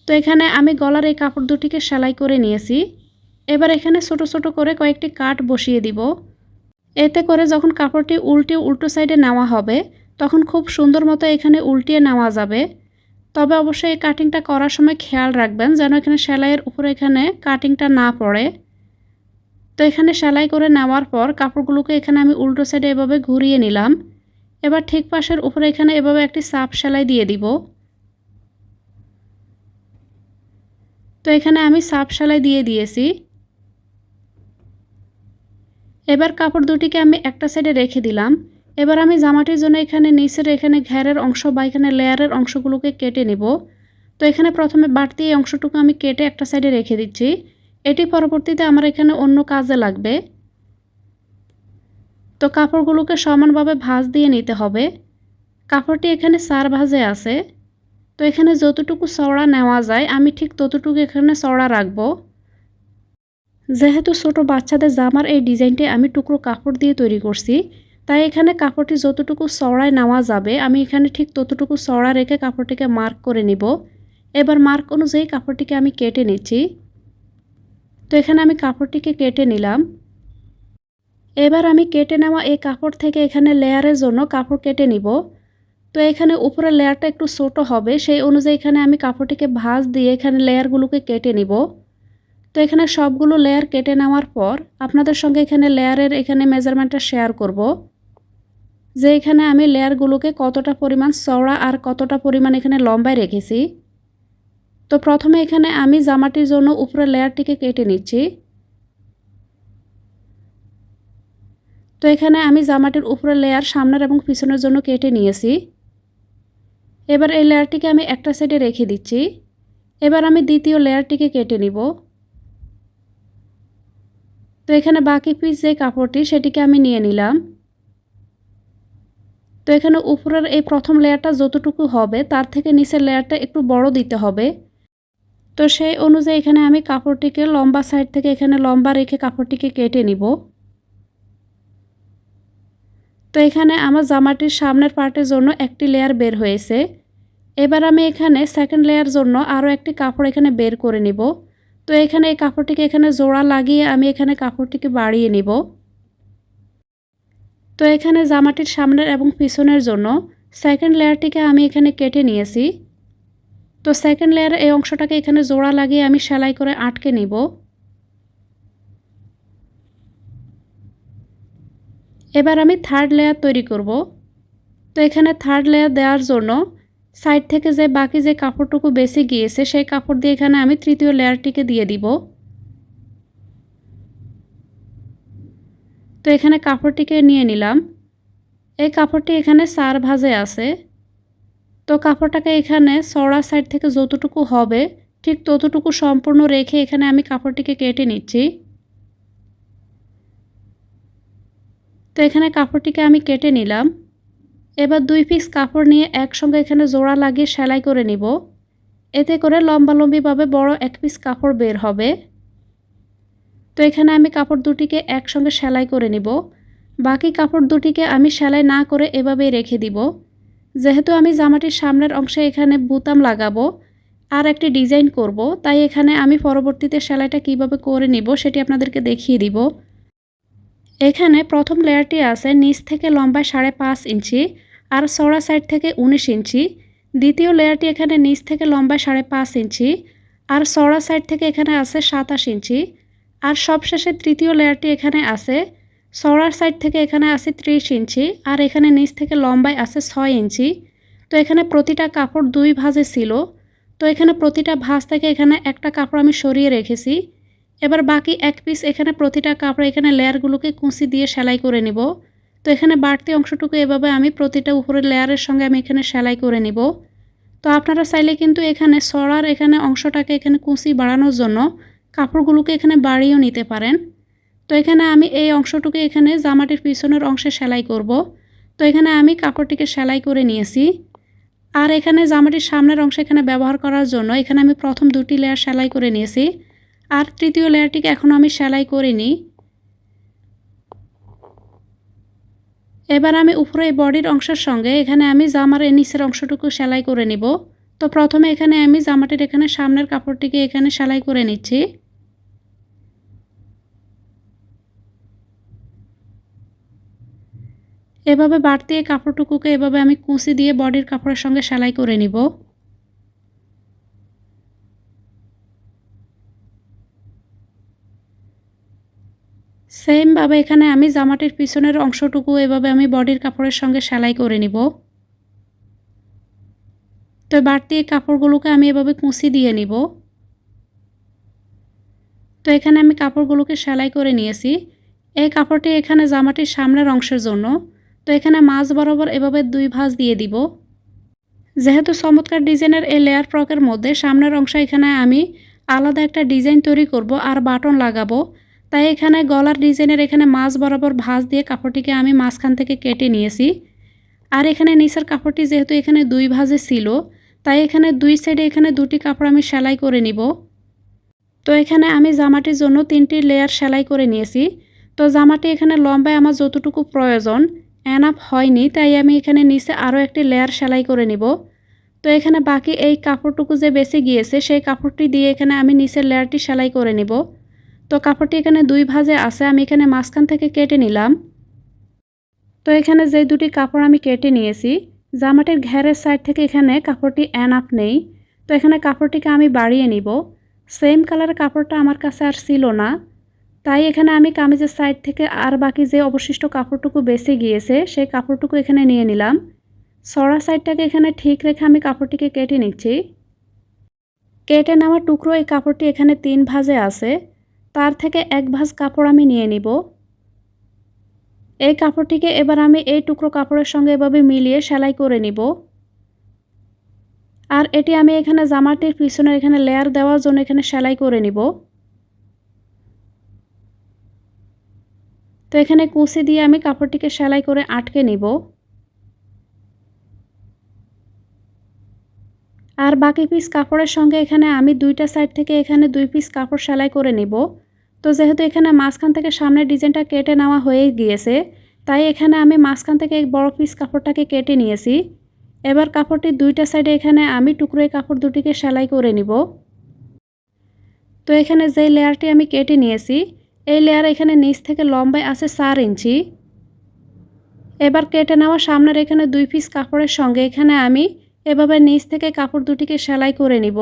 তো এখানে আমি গলার এই কাপড় দুটিকে সেলাই করে নিয়েছি। এবার এখানে ছোট ছোট করে কয়েকটি কাট বসিয়ে দিব। এতে করে যখন কাপড়টি উল্টো সাইডে নেওয়া হবে তখন খুব সুন্দর মতো এখানে উল্টিয়ে নেওয়া যাবে। তবে অবশ্যই এই কাটিংটা করার সময় খেয়াল রাখবেন যেন এখানে সেলাইয়ের উপরে এখানে কাটিংটা না পড়ে। তো এখানে সেলাই করে নেওয়ার পর কাপড়গুলোকে এখানে আমি উল্টো সাইডে এভাবে ঘুরিয়ে নিলাম। এবার ঠিক পাশের উপরে এখানে এভাবে একটি চাপ সেলাই দিয়ে দিব। তো এখানে আমি চাপ সেলাই দিয়ে দিয়েছি। এবার কাপড় দুটিকে আমি একটা সাইডে রেখে দিলাম। এবার আমি জামাটির জন্য এখানে নিচের এখানে ঘেরের অংশ বা এখানে লেয়ারের অংশগুলোকে কেটে নেব। তো এখানে প্রথমে বাড়তি এই অংশটুকু আমি কেটে একটা সাইডে রেখে দিচ্ছি। এটি পরবর্তীতে আমার এখানে অন্য কাজে লাগবে। তো কাপড়গুলোকে সমানভাবে ভাঁজ দিয়ে নিতে হবে। কাপড়টি এখানে 4 ভাঁজে আছে। তো এখানে যতটুকু চওড়া নেওয়া যায় আমি ঠিক ততটুকু এখানে চওড়া রাখবো। যেহেতু ছোট বাচ্চাদের জামার এই ডিজাইনটি আমি টুকরো কাপড় দিয়ে তৈরি করছি, তাই এখানে কাপড়টি যতটুকু চওড়ায় নেওয়া যাবে আমি এখানে ঠিক ততটুকু চওড়া রেখে কাপড়টিকে মার্ক করে নিব। এবার মার্ক অনুযায়ী কাপড়টিকে আমি কেটে নিচ্ছি। তো এখানে আমি কাপড়টিকে কেটে নিলাম। এবার আমি কেটে নেওয়া এই কাপড় থেকে এখানে লেয়ারের জন্য কাপড় কেটে নিব। তো এখানে উপরের লেয়ারটা একটু ছোট হবে, সেই অনুযায়ী এখানে আমি কাপড়টিকে ভাঁজ দিয়ে এখানে লেয়ারগুলোকে কেটে নিব। তো এখানে সবগুলো লেয়ার কেটে নেওয়ার পর আপনাদের সঙ্গে এখানে লেয়ারের এখানে মেজারমেন্টটা শেয়ার করব যে এখানে আমি লেয়ারগুলোকে কতটা পরিমাণ চওড়া আর কতটা পরিমাণ এখানে লম্বায় রেখেছি। তো প্রথমে এখানে আমি জামাটির জন্য উপরের লেয়ারটিকে কেটে নিচ্ছি। তো এখানে আমি জামাটির উপরের লেয়ার সামনের এবং পিছনের জন্য কেটে নিয়েছি। এবার এই লেয়ারটিকে আমি একটা সাইডে রেখে দিচ্ছি। এবার আমি দ্বিতীয় লেয়ারটিকে কেটে নিব। তো এখানে বাকি পিস যে কাপড়টি সেটিকে আমি নিয়ে নিলাম। তো এখানে উপরের এই প্রথম লেয়ারটা যতটুকু হবে তার থেকে নিচের লেয়ারটা একটু বড় দিতে হবে। তো সেই অনুযায়ী এখানে আমি কাপড়টিকে লম্বা সাইড থেকে এখানে লম্বা রেখে কাপড়টিকে কেটে নিব। তো এখানে আমার জামাটির সামনের পার্টের জন্য একটি লেয়ার বের হয়েছে। এবার আমি এখানে সেকেন্ড লেয়ার জন্য আরও একটি কাপড় এখানে বের করে নিব। তো এখানে এই কাপড়টিকে এখানে জোড়া লাগিয়ে আমি এখানে কাপড়টিকে বাড়িয়ে নিব। তো এখানে জামাটির সামনের এবং পিছনের জন্য সেকেন্ড লেয়ারটিকে আমি এখানে কেটে নিয়েছি। তো সেকেন্ড লেয়ারের এই অংশটাকে এখানে জোড়া লাগিয়ে আমি সেলাই করে আটকে নিব। এবার আমি থার্ড লেয়ার তৈরি করব। তো এখানে থার্ড লেয়ার দেওয়ার জন্য সাইড থেকে যে বাকি যে কাপড়টুকু বেঁচে গিয়েছে সেই কাপড় দিয়ে এখানে আমি তৃতীয় লেয়ারটিকে দিয়ে দিব। তো এখানে কাপড়টিকে নিয়ে নিলাম। এই কাপড়টি এখানে 4 ভাঁজে আছে। তো কাপড়টাকে এখানে চওড়া সাইড থেকে যতটুকু হবে ঠিক ততটুকু সম্পূর্ণ রেখে এখানে আমি কাপড়টিকে কেটে নিচ্ছি। তো এখানে কাপড়টিকে আমি কেটে নিলাম। এবার 2 পিস কাপড় নিয়ে একসঙ্গে এখানে জোড়া লাগিয়ে সেলাই করে নিব। এতে করে লম্বালম্বিভাবে বড় এক পিস কাপড় বের হবে। তো এখানে আমি কাপড় দুটিকে একসঙ্গে সেলাই করে নিব। বাকি কাপড় দুটিকে আমি সেলাই না করে এভাবেই রেখে দিব। যেহেতু আমি জামাটির সামনের অংশে এখানে বুতাম লাগাবো আর একটি ডিজাইন করব, তাই এখানে আমি পরবর্তীতে সেলাইটা কিভাবে করে নিব সেটি আপনাদেরকে দেখিয়ে দিব। এখানে প্রথম লেয়ারটি আছে নিচ থেকে লম্বায় 5.5 ইঞ্চি আর চওড়া সাইড থেকে 19 ইঞ্চি। দ্বিতীয় লেয়ারটি এখানে নিচ থেকে লম্বায় 5.5 ইঞ্চি আর চওড়া সাইড থেকে এখানে আছে 27 ইঞ্চি। আর সবশেষে তৃতীয় লেয়ারটি এখানে আছে চওড়ার সাইড থেকে এখানে আছে 30 ইঞ্চি আর এখানে নিচ থেকে লম্বায় আছে 6 ইঞ্চি। তো এখানে প্রতিটা কাপড় 2 ভাঁজে ছিল। তো এখানে প্রতিটা ভাঁজ থেকে এখানে একটা কাপড় আমি সরিয়ে রেখেছি। এবার বাকি এক পিস এখানে প্রতিটা কাপড় এখানে লেয়ারগুলোকে কুঁচি দিয়ে সেলাই করে নিব। তো এখানে বাড়তি অংশটুকু এভাবে আমি প্রতিটা উপরের লেয়ারের সঙ্গে আমি এখানে সেলাই করে নিব। তো আপনারা চাইলে কিন্তু এখানে ছড়ার এখানে অংশটাকে এখানে কুঁচি বাড়ানোর জন্য কাপড়গুলোকে এখানে বাড়িয়েও নিতে পারেন। তো এখানে আমি এই অংশটুকু এখানে জামাটির পিছনের অংশে সেলাই করব। তো এখানে আমি কাপড়টিকে সেলাই করে নিয়েছি। আর এখানে জামাটির সামনের অংশ এখানে ব্যবহার করার জন্য এখানে আমি প্রথম দুটি লেয়ার সেলাই করে নিয়েছি, আর তৃতীয় লেয়ারটিকে এখনও আমি সেলাই করিনি। এবার আমি উপরে এই বডির অংশের সঙ্গে এখানে আমি জামার এই নিচের অংশটুকু সেলাই করে নিব। তো প্রথমে এখানে আমি জামাটির এখানে সামনের কাপড়টিকে এখানে সেলাই করে নিচ্ছি। এভাবে বাড়তি এই কাপড়টুকুকে এভাবে আমি কুঁচি দিয়ে বডির কাপড়ের সঙ্গে সেলাই করে নিব। সেমভাবে এখানে আমি জামাটির পিছনের অংশটুকু এভাবে আমি বডির কাপড়ের সঙ্গে সেলাই করে নিব। তো বাড়তি এই কাপড়গুলোকে আমি এভাবে কুঁচি দিয়ে নিব। তো এখানে আমি কাপড়গুলোকে সেলাই করে নিয়েছি। এই কাপড়টি এখানে জামাটির সামনের অংশের জন্য। তো এখানে মাঝ বরাবর এভাবে দুই ভাঁজ দিয়ে দিব। যেহেতু চমৎকার ডিজাইনের এই লেয়ার ফ্রকের মধ্যে সামনের অংশ এখানে আমি আলাদা একটা ডিজাইন তৈরি করব আর বাটন লাগাবো, তাই এখানে গলার ডিজাইনের এখানে মাঝ বরাবর ভাঁজ দিয়ে কাপড়টিকে আমি মাঝখান থেকে কেটে নিয়েছি। আর এখানে নিচের কাপড়টি যেহেতু এখানে দুই ভাঁজে ছিল, তাই এখানে দুই সাইডে এখানে দুটি কাপড় আমি সেলাই করে নিব। তো এখানে আমি জামাটির জন্য 3টি লেয়ার সেলাই করে নিয়েছি। তো জামাটি এখানে লম্বায় আমার যতটুকু প্রয়োজন এনাফ হয়নি, তাই আমি এখানে নিচে আরও একটি লেয়ার সেলাই করে নিব। তো এখানে বাকি এই কাপড়টুকু যে বেঁচে গিয়েছে সেই কাপড়টি দিয়ে এখানে আমি নিচের লেয়ারটি সেলাই করে নিব। তো কাপড়টি এখানে দুই ভাঁজে আছে, আমি এখানে মাঝখান থেকে কেটে নিলাম। তো এখানে যে দুটি কাপড় আমি কেটে নিয়েছি, জামাটির ঘেরের সাইড থেকে এখানে কাপড়টি এনাফ নেই, তো এখানে কাপড়টিকে আমি বাড়িয়ে নিব। সেম কালারের কাপড়টা আমার কাছে আর ছিল না, তাই এখানে আমি কামিজের সাইড থেকে আর বাকি যে অবশিষ্ট কাপড়টুকু বেঁচে গিয়েছে সেই কাপড়টুকু এখানে নিয়ে নিলাম। ছড়া সাইডটাকে এখানে ঠিক রেখে আমি কাপড়টিকে কেটে নিচ্ছি। কেটে নেওয়া টুকরো এই কাপড়টি এখানে 3 ভাঁজে আছে, তার থেকে এক ভাঁজ কাপড় আমি নিয়ে নিব। এই কাপড়টিকে এবার আমি এই টুকরো কাপড়ের সঙ্গে এভাবে মিলিয়ে সেলাই করে নিব। আর এটি আমি এখানে জামাটির পিছনের এখানে লেয়ার দেওয়ার জন্য এখানে সেলাই করে নিব। তো এখানে কুচি দিয়ে আমি কাপড়টিকে সেলাই করে আটকে নিব। আর বাকি পিস কাপড়ের সঙ্গে এখানে আমি দুইটা সাইড থেকে এখানে 2 পিস কাপড় সেলাই করে নিব। তো যেহেতু এখানে মাঝখান থেকে সামনের ডিজাইনটা কেটে নেওয়া হয়ে গিয়েছে, তাই এখানে আমি মাঝখান থেকে এক বড় পিস কাপড়টাকে কেটে নিয়েছি। এবার কাপড়টির দুইটা সাইডে এখানে আমি টুকরো কাপড় দুটিকে সেলাই করে নিব। তো এখানে যে লেয়ারটি আমি কেটে নিয়েছি, এই লেয়ার এখানে নিচ থেকে লম্বায় আছে 4 ইঞ্চি। এবার কেটে নেওয়া সামনের এখানে 2 পিস কাপড়ের সঙ্গে এখানে আমি এভাবে নিচ থেকে কাপড় দুটিকে সেলাই করে নিব।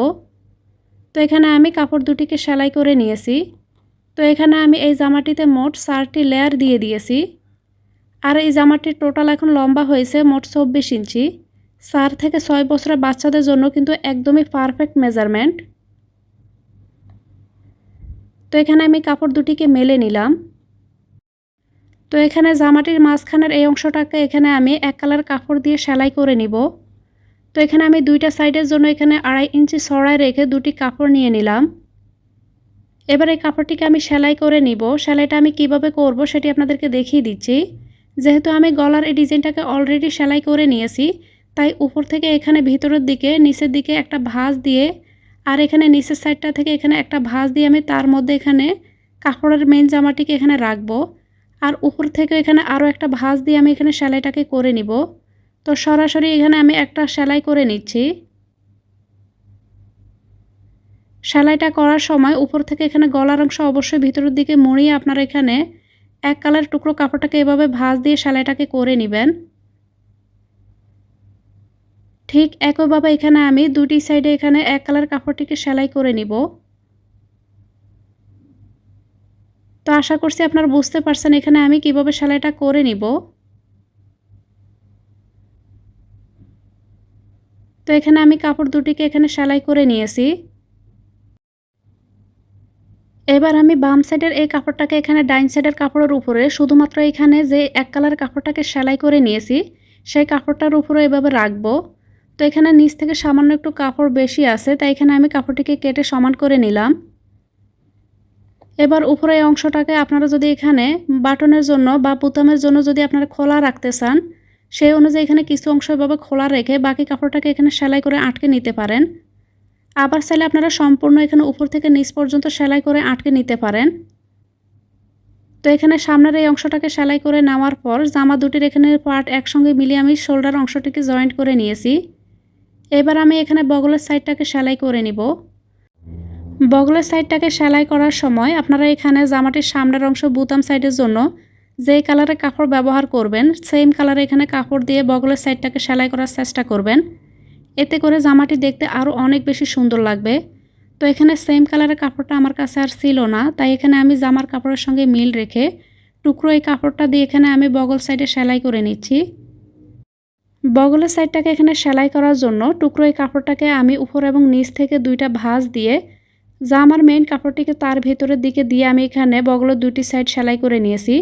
তো এখানে আমি কাপড় দুটিকে সেলাই করে নিয়েছি। তো এখানে আমি এই জামাটিতে মোট 4টি লেয়ার দিয়ে দিয়েছি। আর এই জামাটির টোটাল এখন লম্বা হয়েছে মোট 24 ইঞ্চি। 4 থেকে 6 বছরের বাচ্চাদের জন্য কিন্তু একদমই পারফেক্ট মেজারমেন্ট। তো এখানে আমি কাপড় দুটিকে মেলে নিলাম। তো এখানে জামাটির মাঝখানের এই অংশটাকে এখানে আমি এক কালার কাপড় দিয়ে সেলাই করে নিব। তো এখানে আমি দুইটা সাইডের জন্য এখানে 2.5 ইঞ্চি ছড়ায় রেখে দুটি কাপড় নিয়ে নিলাম। এবার এই কাপড়টিকে আমি সেলাই করে নিব। সেলাইটা আমি কিভাবে করব সেটি আপনাদেরকে দেখিয়ে দিচ্ছি। যেহেতু আমি গলার এই ডিজাইনটাকে অলরেডি সেলাই করে নিয়েছি, তাই উপর থেকে এখানে ভিতরের দিকে নিচের দিকে একটা ভাঁজ দিয়ে আর এখানে নিচের সাইডটা থেকে এখানে একটা ভাঁজ দিয়ে আমি তার মধ্যে এখানে কাপড়ের মেন জামাটিকে এখানে রাখবো। আর উপর থেকে এখানে আরও একটা ভাঁজ দিয়ে আমি এখানে সেলাইটাকে করে নিব। তো সরাসরি এখানে আমি একটা সেলাই করে নিচ্ছি। সেলাইটা করার সময় উপর থেকে এখানে গলার অংশ অবশ্যই ভিতরের দিকে মুড়িয়ে আপনারা এখানে এক কালার টুকরো কাপড়টাকে এভাবে ভাঁজ দিয়ে সেলাইটাকে করে নেবেন। ঠিক একইভাবে এখানে আমি দুটি সাইডে এখানে এক কালার কাপড়টিকে সেলাই করে নিব। তো আশা করছি আপনারা বুঝতে পারছেন এখানে আমি কিভাবে সেলাইটা করে নিব। তো এখানে আমি কাপড় দুটিকে এখানে সেলাই করে নিয়েছি। এবার আমি বাম সাইডের এই কাপড়টাকে এখানে ডাইন সাইডের কাপড়ের উপরে শুধুমাত্র এখানে যে এক কালারের কাপড়টাকে সেলাই করে নিয়েছি সেই কাপড়টার উপরে এভাবে রাখবো। তো এখানে নিচ থেকে সামান্য একটু কাপড় বেশি আছে, তাই এখানে আমি কাপড়টিকে কেটে সমান করে নিলাম। এবার উপরে এই অংশটাকে আপনারা যদি এখানে বাটনের জন্য বা বোতামের জন্য যদি আপনারা খোলা রাখতে চান, সেই অনুযায়ী এখানে কিছু অংশ এভাবে খোলা রেখে বাকি কাপড়টাকে এখানে সেলাই করে আটকে নিতে পারেন। আবার চাইলে আপনারা সম্পূর্ণ এখানে উপর থেকে নিচ পর্যন্ত সেলাই করে আটকে নিতে পারেন। তো এখানে সামনের এই অংশটাকে সেলাই করে নেওয়ার পর জামা দুটির এখানে পার্ট একসঙ্গে মিলিয়ে আমি শোল্ডার অংশটিকে জয়েন্ট করে নিয়েছি। এবার আমি এখানে বগলের সাইডটাকে সেলাই করে নিব। বগলের সাইডটাকে সেলাই করার সময় আপনারা এখানে জামাটির সামনের অংশ বুতাম সাইডের জন্য যেই কালারের কাপড় ব্যবহার করবেন সেম কালারে এখানে কাপড় দিয়ে বগলের সাইডটাকে সেলাই করার চেষ্টা করবেন। এতে করে জামাটি দেখতে আরও অনেক বেশি সুন্দর লাগবে। তো এখানে সেম কালারের কাপড়টা আমার কাছে আর ছিল না, তাই এখানে আমি জামার কাপড়ের সঙ্গে মিল রেখে টুকরো এই কাপড়টা দিয়ে এখানে আমি বগল সাইডে সেলাই করে নিচ্ছি। বগলের সাইডটাকে এখানে সেলাই করার জন্য টুকরো এই কাপড়টাকে আমি উপর এবং নিচ থেকে দুইটা ভাঁজ দিয়ে জামার মেইন কাপড়টিকে তার ভেতরের দিকে দিয়ে আমি এখানে বগলের দুটি সাইড সেলাই করে নিয়েছি।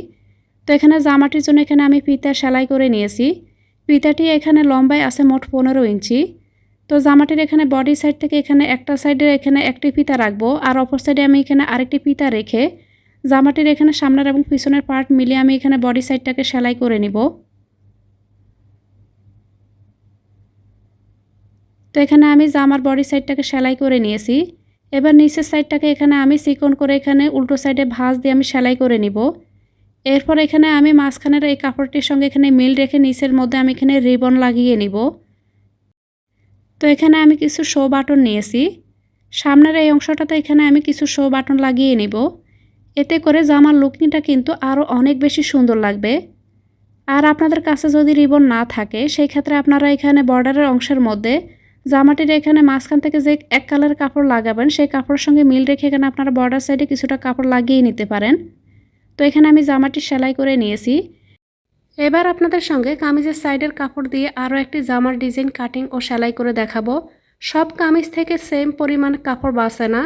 তো এখানে জামাটির জন্য এখানে আমি ফিতা সেলাই করে নিয়েছি। ফিতাটি এখানে লম্বায় আছে মোট 15 ইঞ্চি। তো জামাটির এখানে বডি সাইড থেকে এখানে একটা সাইডে এখানে একটি ফিতা রাখবো, আর অপর সাইডে আমি এখানে আরেকটি ফিতা রেখে জামাটির এখানে সামনের এবং পিছনের পার্ট মিলিয়ে আমি এখানে বডি সাইডটাকে সেলাই করে নিব। তো এখানে আমি জামার বডি সাইডটাকে সেলাই করে নিয়েছি। এবার নিচের সাইডটাকে এখানে আমি চিকন করে এখানে উল্টো সাইডে ভাঁজ দিয়ে আমি সেলাই করে নিব। এরপর এখানে আমি মাঝখানের এই কাপড়টির সঙ্গে এখানে মিল রেখে নিচের মধ্যে আমি এখানে রিবন লাগিয়ে নিব। তো এখানে আমি কিছু শো বাটন নিয়েছি। সামনের এই অংশটাতে এখানে আমি কিছু শো বাটন লাগিয়ে নিব। এতে করে জামার লুকনিটা কিন্তু আরও অনেক বেশি সুন্দর লাগবে। আর আপনাদের কাছে যদি রিবন না থাকে সেই ক্ষেত্রে আপনারা এখানে বর্ডারের অংশের মধ্যে জামাটির এখানে মাঝখান থেকে যে এক কালারের কাপড় লাগাবেন সেই কাপড়ের সঙ্গে মিল রেখে এখানে আপনারা বর্ডার সাইডে কিছুটা কাপড় লাগিয়ে নিতে পারেন। তো এখানে আমি জামাটি সেলাই করে নিয়েছি। এবার আপনাদের সঙ্গে কামিজের সাইডের কাপড় দিয়ে আরও একটি জামার ডিজাইন কাটিং ও সেলাই করে দেখাবো। সব কামিজ থেকে সেম পরিমাণে কাপড় বাঁচে না,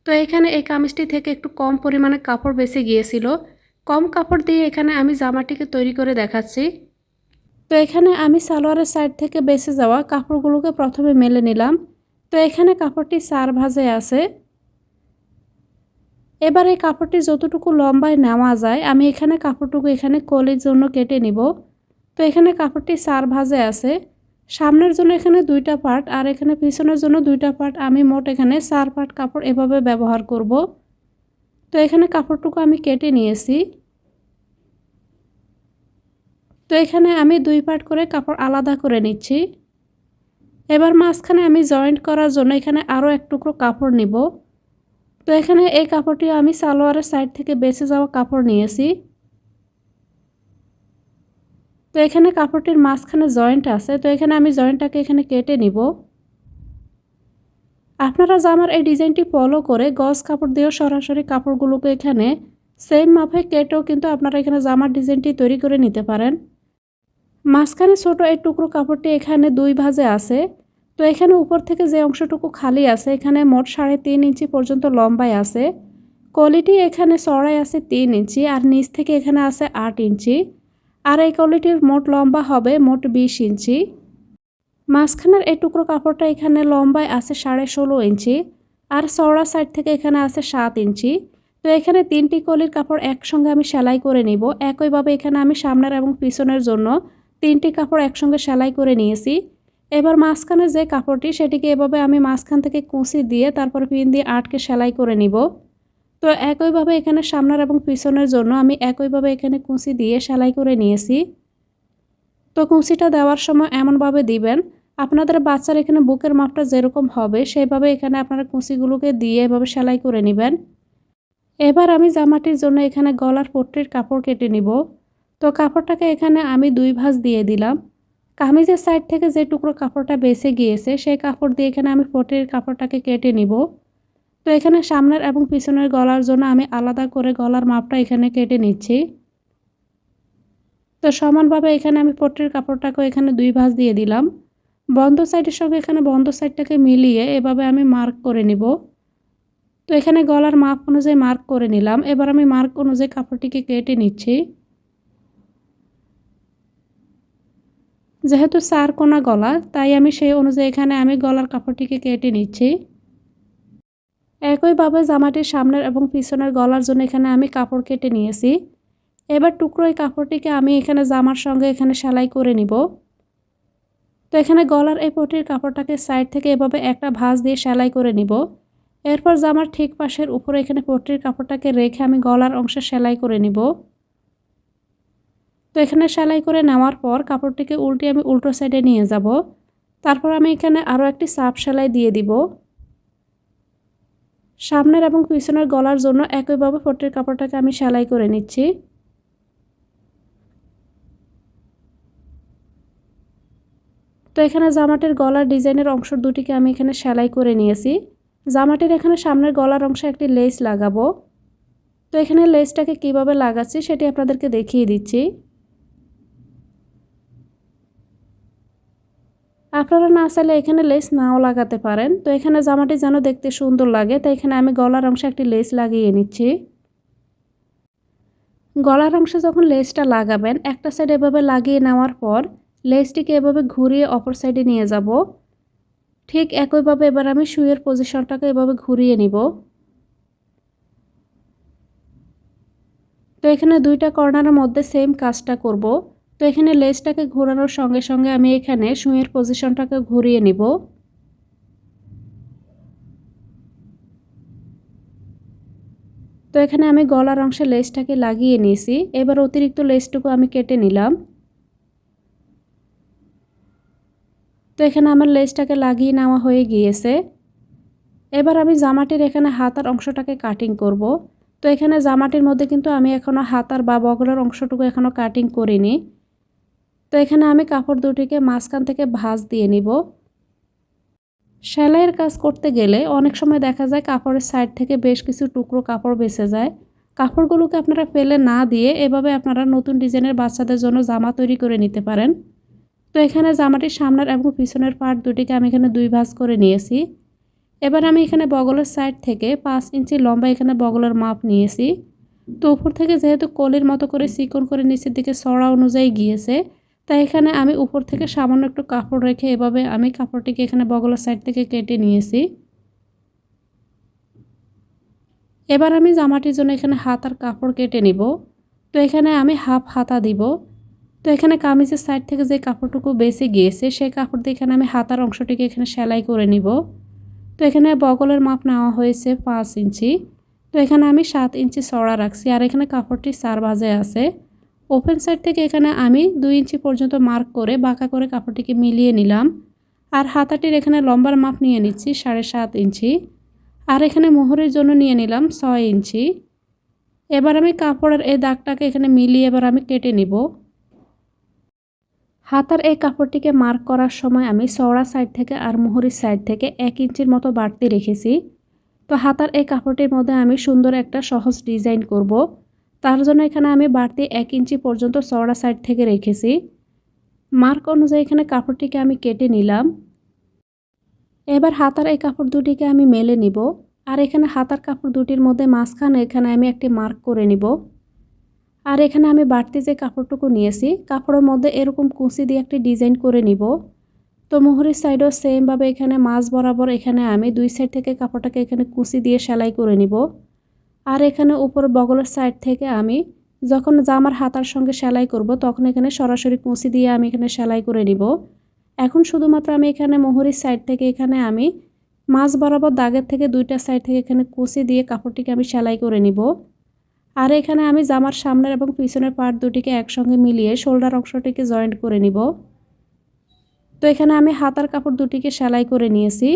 তো এখানে এই কামিজটি থেকে একটু কম পরিমাণে কাপড় বেঁচে গিয়েছিল। কম কাপড় দিয়ে এখানে আমি জামাটিকে তৈরি করে দেখাচ্ছি। তো এখানে আমি সালোয়ারের সাইড থেকে বেঁচে যাওয়া কাপড়গুলোকে প্রথমে মেলে নিলাম। তো এখানে কাপড়টি 4 ভাঁজে আছে। এবার এই কাপড়টি যতটুকু লম্বায় নেওয়া যায় আমি এখানে কাপড়টুকু এখানে কলির জন্য কেটে নিব। তো এখানে কাপড়টি 4 ভাঁজে আছে। সামনের জন্য এখানে 2টা পার্ট আর এখানে পিছনের জন্য 2টা পার্ট, আমি মোট এখানে 4 পার্ট কাপড় এভাবে ব্যবহার করব। তো এখানে কাপড়টুকু আমি কেটে নিয়েছি। তো এখানে আমি 2 পার্ট করে কাপড় আলাদা করে নিচ্ছি। এবার মাঝখানে আমি জয়েন্ট করার জন্য এখানে আরও এক টুকরো কাপড় নিব। তো এখানে এই কাপড়টি আমি সালোয়ারের সাইড থেকে বেঁচে যাওয়া কাপড় নিয়েছি। তো এখানে কাপড়টির মাঝখানে জয়েন্ট আছে, তো এখানে আমি জয়েন্টটাকে এখানে কেটে নিব। আপনারা জামার এই ডিজাইনটি ফলো করে গজ কাপড় দিয়েও সরাসরি কাপড়গুলোকে এখানে সেম মাপে কেটেও কিন্তু আপনারা এখানে জামার ডিজাইনটি তৈরি করে নিতে পারেন। মাঝখানে ছোট এই টুকরো কাপড়টি এখানে 2 ভাঁজে আছে। তো এখানে উপর থেকে যে অংশটুকু খালি আছে এখানে মোট 3.5 ইঞ্চি পর্যন্ত লম্বায় আছে। কোয়ালিটি এখানে চড়াই আছে 3 ইঞ্চি আর নিচ থেকে এখানে আছে 8 ইঞ্চি। আর এই কোয়ালিটির মোট লম্বা হবে মোট 20 ইঞ্চি। মাঝখানের এই টুকরো কাপড়টা এখানে লম্বায় আছে 16.5 ইঞ্চি আর চওড়া সাইড থেকে এখানে আছে 7 ইঞ্চি। তো এখানে 3টি কলির কাপড় একসঙ্গে আমি সেলাই করে নিব। একইভাবে এখানে আমি সামনের এবং পিছনের জন্য 3টি কাপড় একসঙ্গে সেলাই করে নিয়েছি। এবার মাঝখানে যে কাপড়টি সেটিকে এভাবে আমি মাঝখান থেকে কুঁচি দিয়ে তারপর পিন দিয়ে আটকে সেলাই করে নিব। তো একইভাবে এখানে সামনের এবং পিছনের জন্য আমি একইভাবে এখানে কুঁচি দিয়ে সেলাই করে নিয়েছি। তো কুঁচিটা দেওয়ার সময় এমনভাবে দিবেন আপনাদের বাচ্চার এখানে বুকের মাপটা যেরকম হবে সেইভাবে এখানে আপনারা কুঁচিগুলোকে দিয়ে এভাবে সেলাই করে নেবেন। এবার আমি জামাটির জন্য এখানে গলার পট্টির কাপড় কেটে নিব। তো কাপড়টাকে এখানে আমি 2 ভাঁজ দিয়ে দিলাম। কামিজের সাইড থেকে যে টুকরো কাপড়টা বেঁচে গিয়েছে সেই কাপড় দিয়ে এখানে আমি পট্টির কাপড়টাকে কেটে নিব। তো এখানে সামনের এবং পিছনের গলার জন্য আমি আলাদা করে গলার মাপটা এখানে কেটে নিচ্ছি। তো সমানভাবে এখানে আমি পট্টির কাপড়টাকে এখানে 2 ভাঁজ দিয়ে দিলাম। বন্ধ সাইডের সঙ্গে এখানে বন্ধ সাইডটাকে মিলিয়ে এভাবে আমি মার্ক করে নিব। তো এখানে গলার মাপ অনুযায়ী মার্ক করে নিলাম। এবার আমি মার্ক অনুযায়ী কাপড়টিকে কেটে নিচ্ছি। যেহেতু 4 কোনা গলা, তাই আমি সেই অনুযায়ী এখানে আমি গলার কাপড়টিকে কেটে নিচ্ছি। একইভাবে জামাটির সামনের এবং পিছনের গলার জন্য এখানে আমি কাপড় কেটে নিয়েছি। এবার টুকরো এই কাপড়টিকে আমি এখানে জামার সঙ্গে এখানে সেলাই করে নিব। তো এখানে গলার এই পটির কাপড়টাকে সাইড থেকে এভাবে একটা ভাঁজ দিয়ে সেলাই করে নিব। এরপর জামার ঠিক পাশের উপরে এখানে পটির কাপড়টাকে রেখে আমি গলার অংশে সেলাই করে নিব। তো এখানে সেলাই করে নেওয়ার পর কাপড়টিকে উল্টে আমি উল্টো সাইডে নিয়ে যাব। তারপর আমি এখানে আরও একটি চাপ সেলাই দিয়ে দিব। সামনের এবং পিছনের গলার জন্য একইভাবে পটির কাপড়টাকে আমি সেলাই করে নিচ্ছি। তো এখানে জামাটির গলার ডিজাইনের অংশ দুটিকে আমি এখানে সেলাই করে নিয়েছি। জামাটির এখানে সামনের গলার অংশে একটি লেস লাগাবো। তো এখানে লেসটাকে কিভাবে লাগাচ্ছি সেটি আপনাদেরকে দেখিয়ে দিচ্ছি। আপনারা না চাইলে এখানে লেস নাও লাগাতে পারেন। তো এখানে জামাটি যেন দেখতে সুন্দর লাগে, তাই এখানে আমি গলার অংশে একটি লেস লাগিয়ে নিচ্ছি। গলার অংশে যখন লেসটা লাগাবেন, একটা সাইড এভাবে লাগিয়ে নেওয়ার পর লেসটিকে এভাবে ঘুরিয়ে অপর সাইডে নিয়ে যাব। ঠিক একইভাবে এবার আমি শুয়ের পজিশনটাকে এভাবে ঘুরিয়ে নিব। তো এখানে দুইটা কর্নারের মধ্যে সেম কাজটা করব। তো এখানে লেসটাকে ঘোরানোর সঙ্গে সঙ্গে আমি এখানে শুয়ের পজিশনটাকে ঘুরিয়ে নিব। তো এখানে আমি গলার অংশে লেসটাকে লাগিয়ে নিয়েছি। এবার অতিরিক্ত লেসটুকু আমি কেটে নিলাম। তো এখানে আমার লেসটাকে লাগিয়ে নেওয়া হয়ে গিয়েছে। এবার আমি জামাটির এখানে হাতার অংশটাকে কাটিং করব। তো এখানে জামাটির মধ্যে কিন্তু আমি এখনও হাতার বা বগলের অংশটুকু এখনও কাটিং করিনি। তো এখানে আমি কাপড় দুটিকে মাঝখান থেকে ভাঁজ দিয়ে নিব। সেলাইয়ের কাজ করতে গেলে অনেক সময় দেখা যায় কাপড়ের সাইড থেকে বেশ কিছু টুকরো কাপড় বেঁচে যায়। কাপড়গুলোকে আপনারা ফেলে না দিয়ে এভাবে আপনারা নতুন ডিজাইনের বাচ্চাদের জন্য জামা তৈরি করে নিতে পারেন। তো এখানে জামাটির সামনের এবং পিছনের পার্ট দুটিকে আমি এখানে দুই ভাঁজ করে নিয়েছি। এবার আমি এখানে বগলের সাইড থেকে 5 ইঞ্চি লম্বা এখানে বগলের মাপ নিয়েছি। তো উপর থেকে যেহেতু কলির মতো করে চিকন করে নিচের দিকে চড়া অনুযায়ী গিয়েছে, তাই এখানে আমি উপর থেকে সামান্য একটু কাপড় রেখে এভাবে আমি কাপড়টিকে এখানে বগলের সাইড থেকে কেটে নিয়েছি। এবার আমি জামাটির জন্য এখানে হাতার কাপড় কেটে নিব। তো এখানে আমি হাফ হাতা দিব। তো এখানে কামিজের সাইড থেকে যে কাপড়টুকু বেঁচে গিয়েছে সেই কাপড় দিয়ে এখানে আমি হাতার অংশটিকে এখানে সেলাই করে নিব। তো এখানে বগলের মাপ নেওয়া হয়েছে 5 ইঞ্চি। তো এখানে আমি 7 ইঞ্চি চড়া রাখছি, আর এখানে কাপড়টি 4 ভাঁজে আছে। ওপেন সাইড থেকে এখানে আমি 2 ইঞ্চি পর্যন্ত মার্ক করে বাঁকা করে কাপড়টিকে মিলিয়ে নিলাম। আর হাতাটির এখানে লম্বার মাপ নিয়ে নিচ্ছি 7.5 ইঞ্চি। আর এখানে মোহরের জন্য নিয়ে নিলাম 6 ইঞ্চি। এবার আমি কাপড়ের এই দাগটাকে এখানে মিলিয়ে এবার আমি কেটে নিব। হাতার এই কাপড়টিকে মার্ক করার সময় আমি চওড়া সাইড থেকে আর মোহরের সাইড থেকে 1 ইঞ্চির মতো বাড়তি রেখেছি। তো হাতার এই কাপড়টির মধ্যে আমি সুন্দর একটা সহজ ডিজাইন করব। তার জন্য এখানে আমি বাড়তি 1 ইঞ্চি পর্যন্ত চওড়া সাইড থেকে রেখেছি। মার্ক অনুযায়ী এখানে কাপড়টিকে আমি কেটে নিলাম। এবার হাতার এই কাপড় দুটিকে আমি মেলে নিব। আর এখানে হাতার কাপড় দুটির মধ্যে মাঝখানে এখানে আমি একটি মার্ক করে নিব। আর এখানে আমি বাড়তি যে কাপড়টুকু নিয়েছি কাপড়ের মধ্যে এরকম কুচি দিয়ে একটি ডিজাইন করে নিব। তো মোহরের সাইডও সেমভাবে এখানে মাঝ বরাবর এখানে আমি 2 সাইড থেকে কাপড়টাকে এখানে কুচি দিয়ে সেলাই করে নিব। আর এখানে উপরে বগলের সাইড থেকে আমি যখন জামার হাতার সঙ্গে সেলাই করব তখন এখানে সরাসরি কুচি দিয়ে আমি এখানে সেলাই করে নিব। এখন শুধুমাত্র আমি এখানে মোহরের সাইড থেকে এখানে আমি মাঝ বরাবর দাগের থেকে 2টা সাইড থেকে এখানে কুচি দিয়ে কাপড়টিকে আমি সেলাই করে নিব। আর এখানে আমি জামার সামনের এবং পিছনের পার্ট দুটিকে একসঙ্গে মিলিয়ে শোল্ডার অংশটিকে জয়েন্ট করে নিব। তো এখানে আমি হাতার কাপড় দুটিকে সেলাই করে নিয়েছি।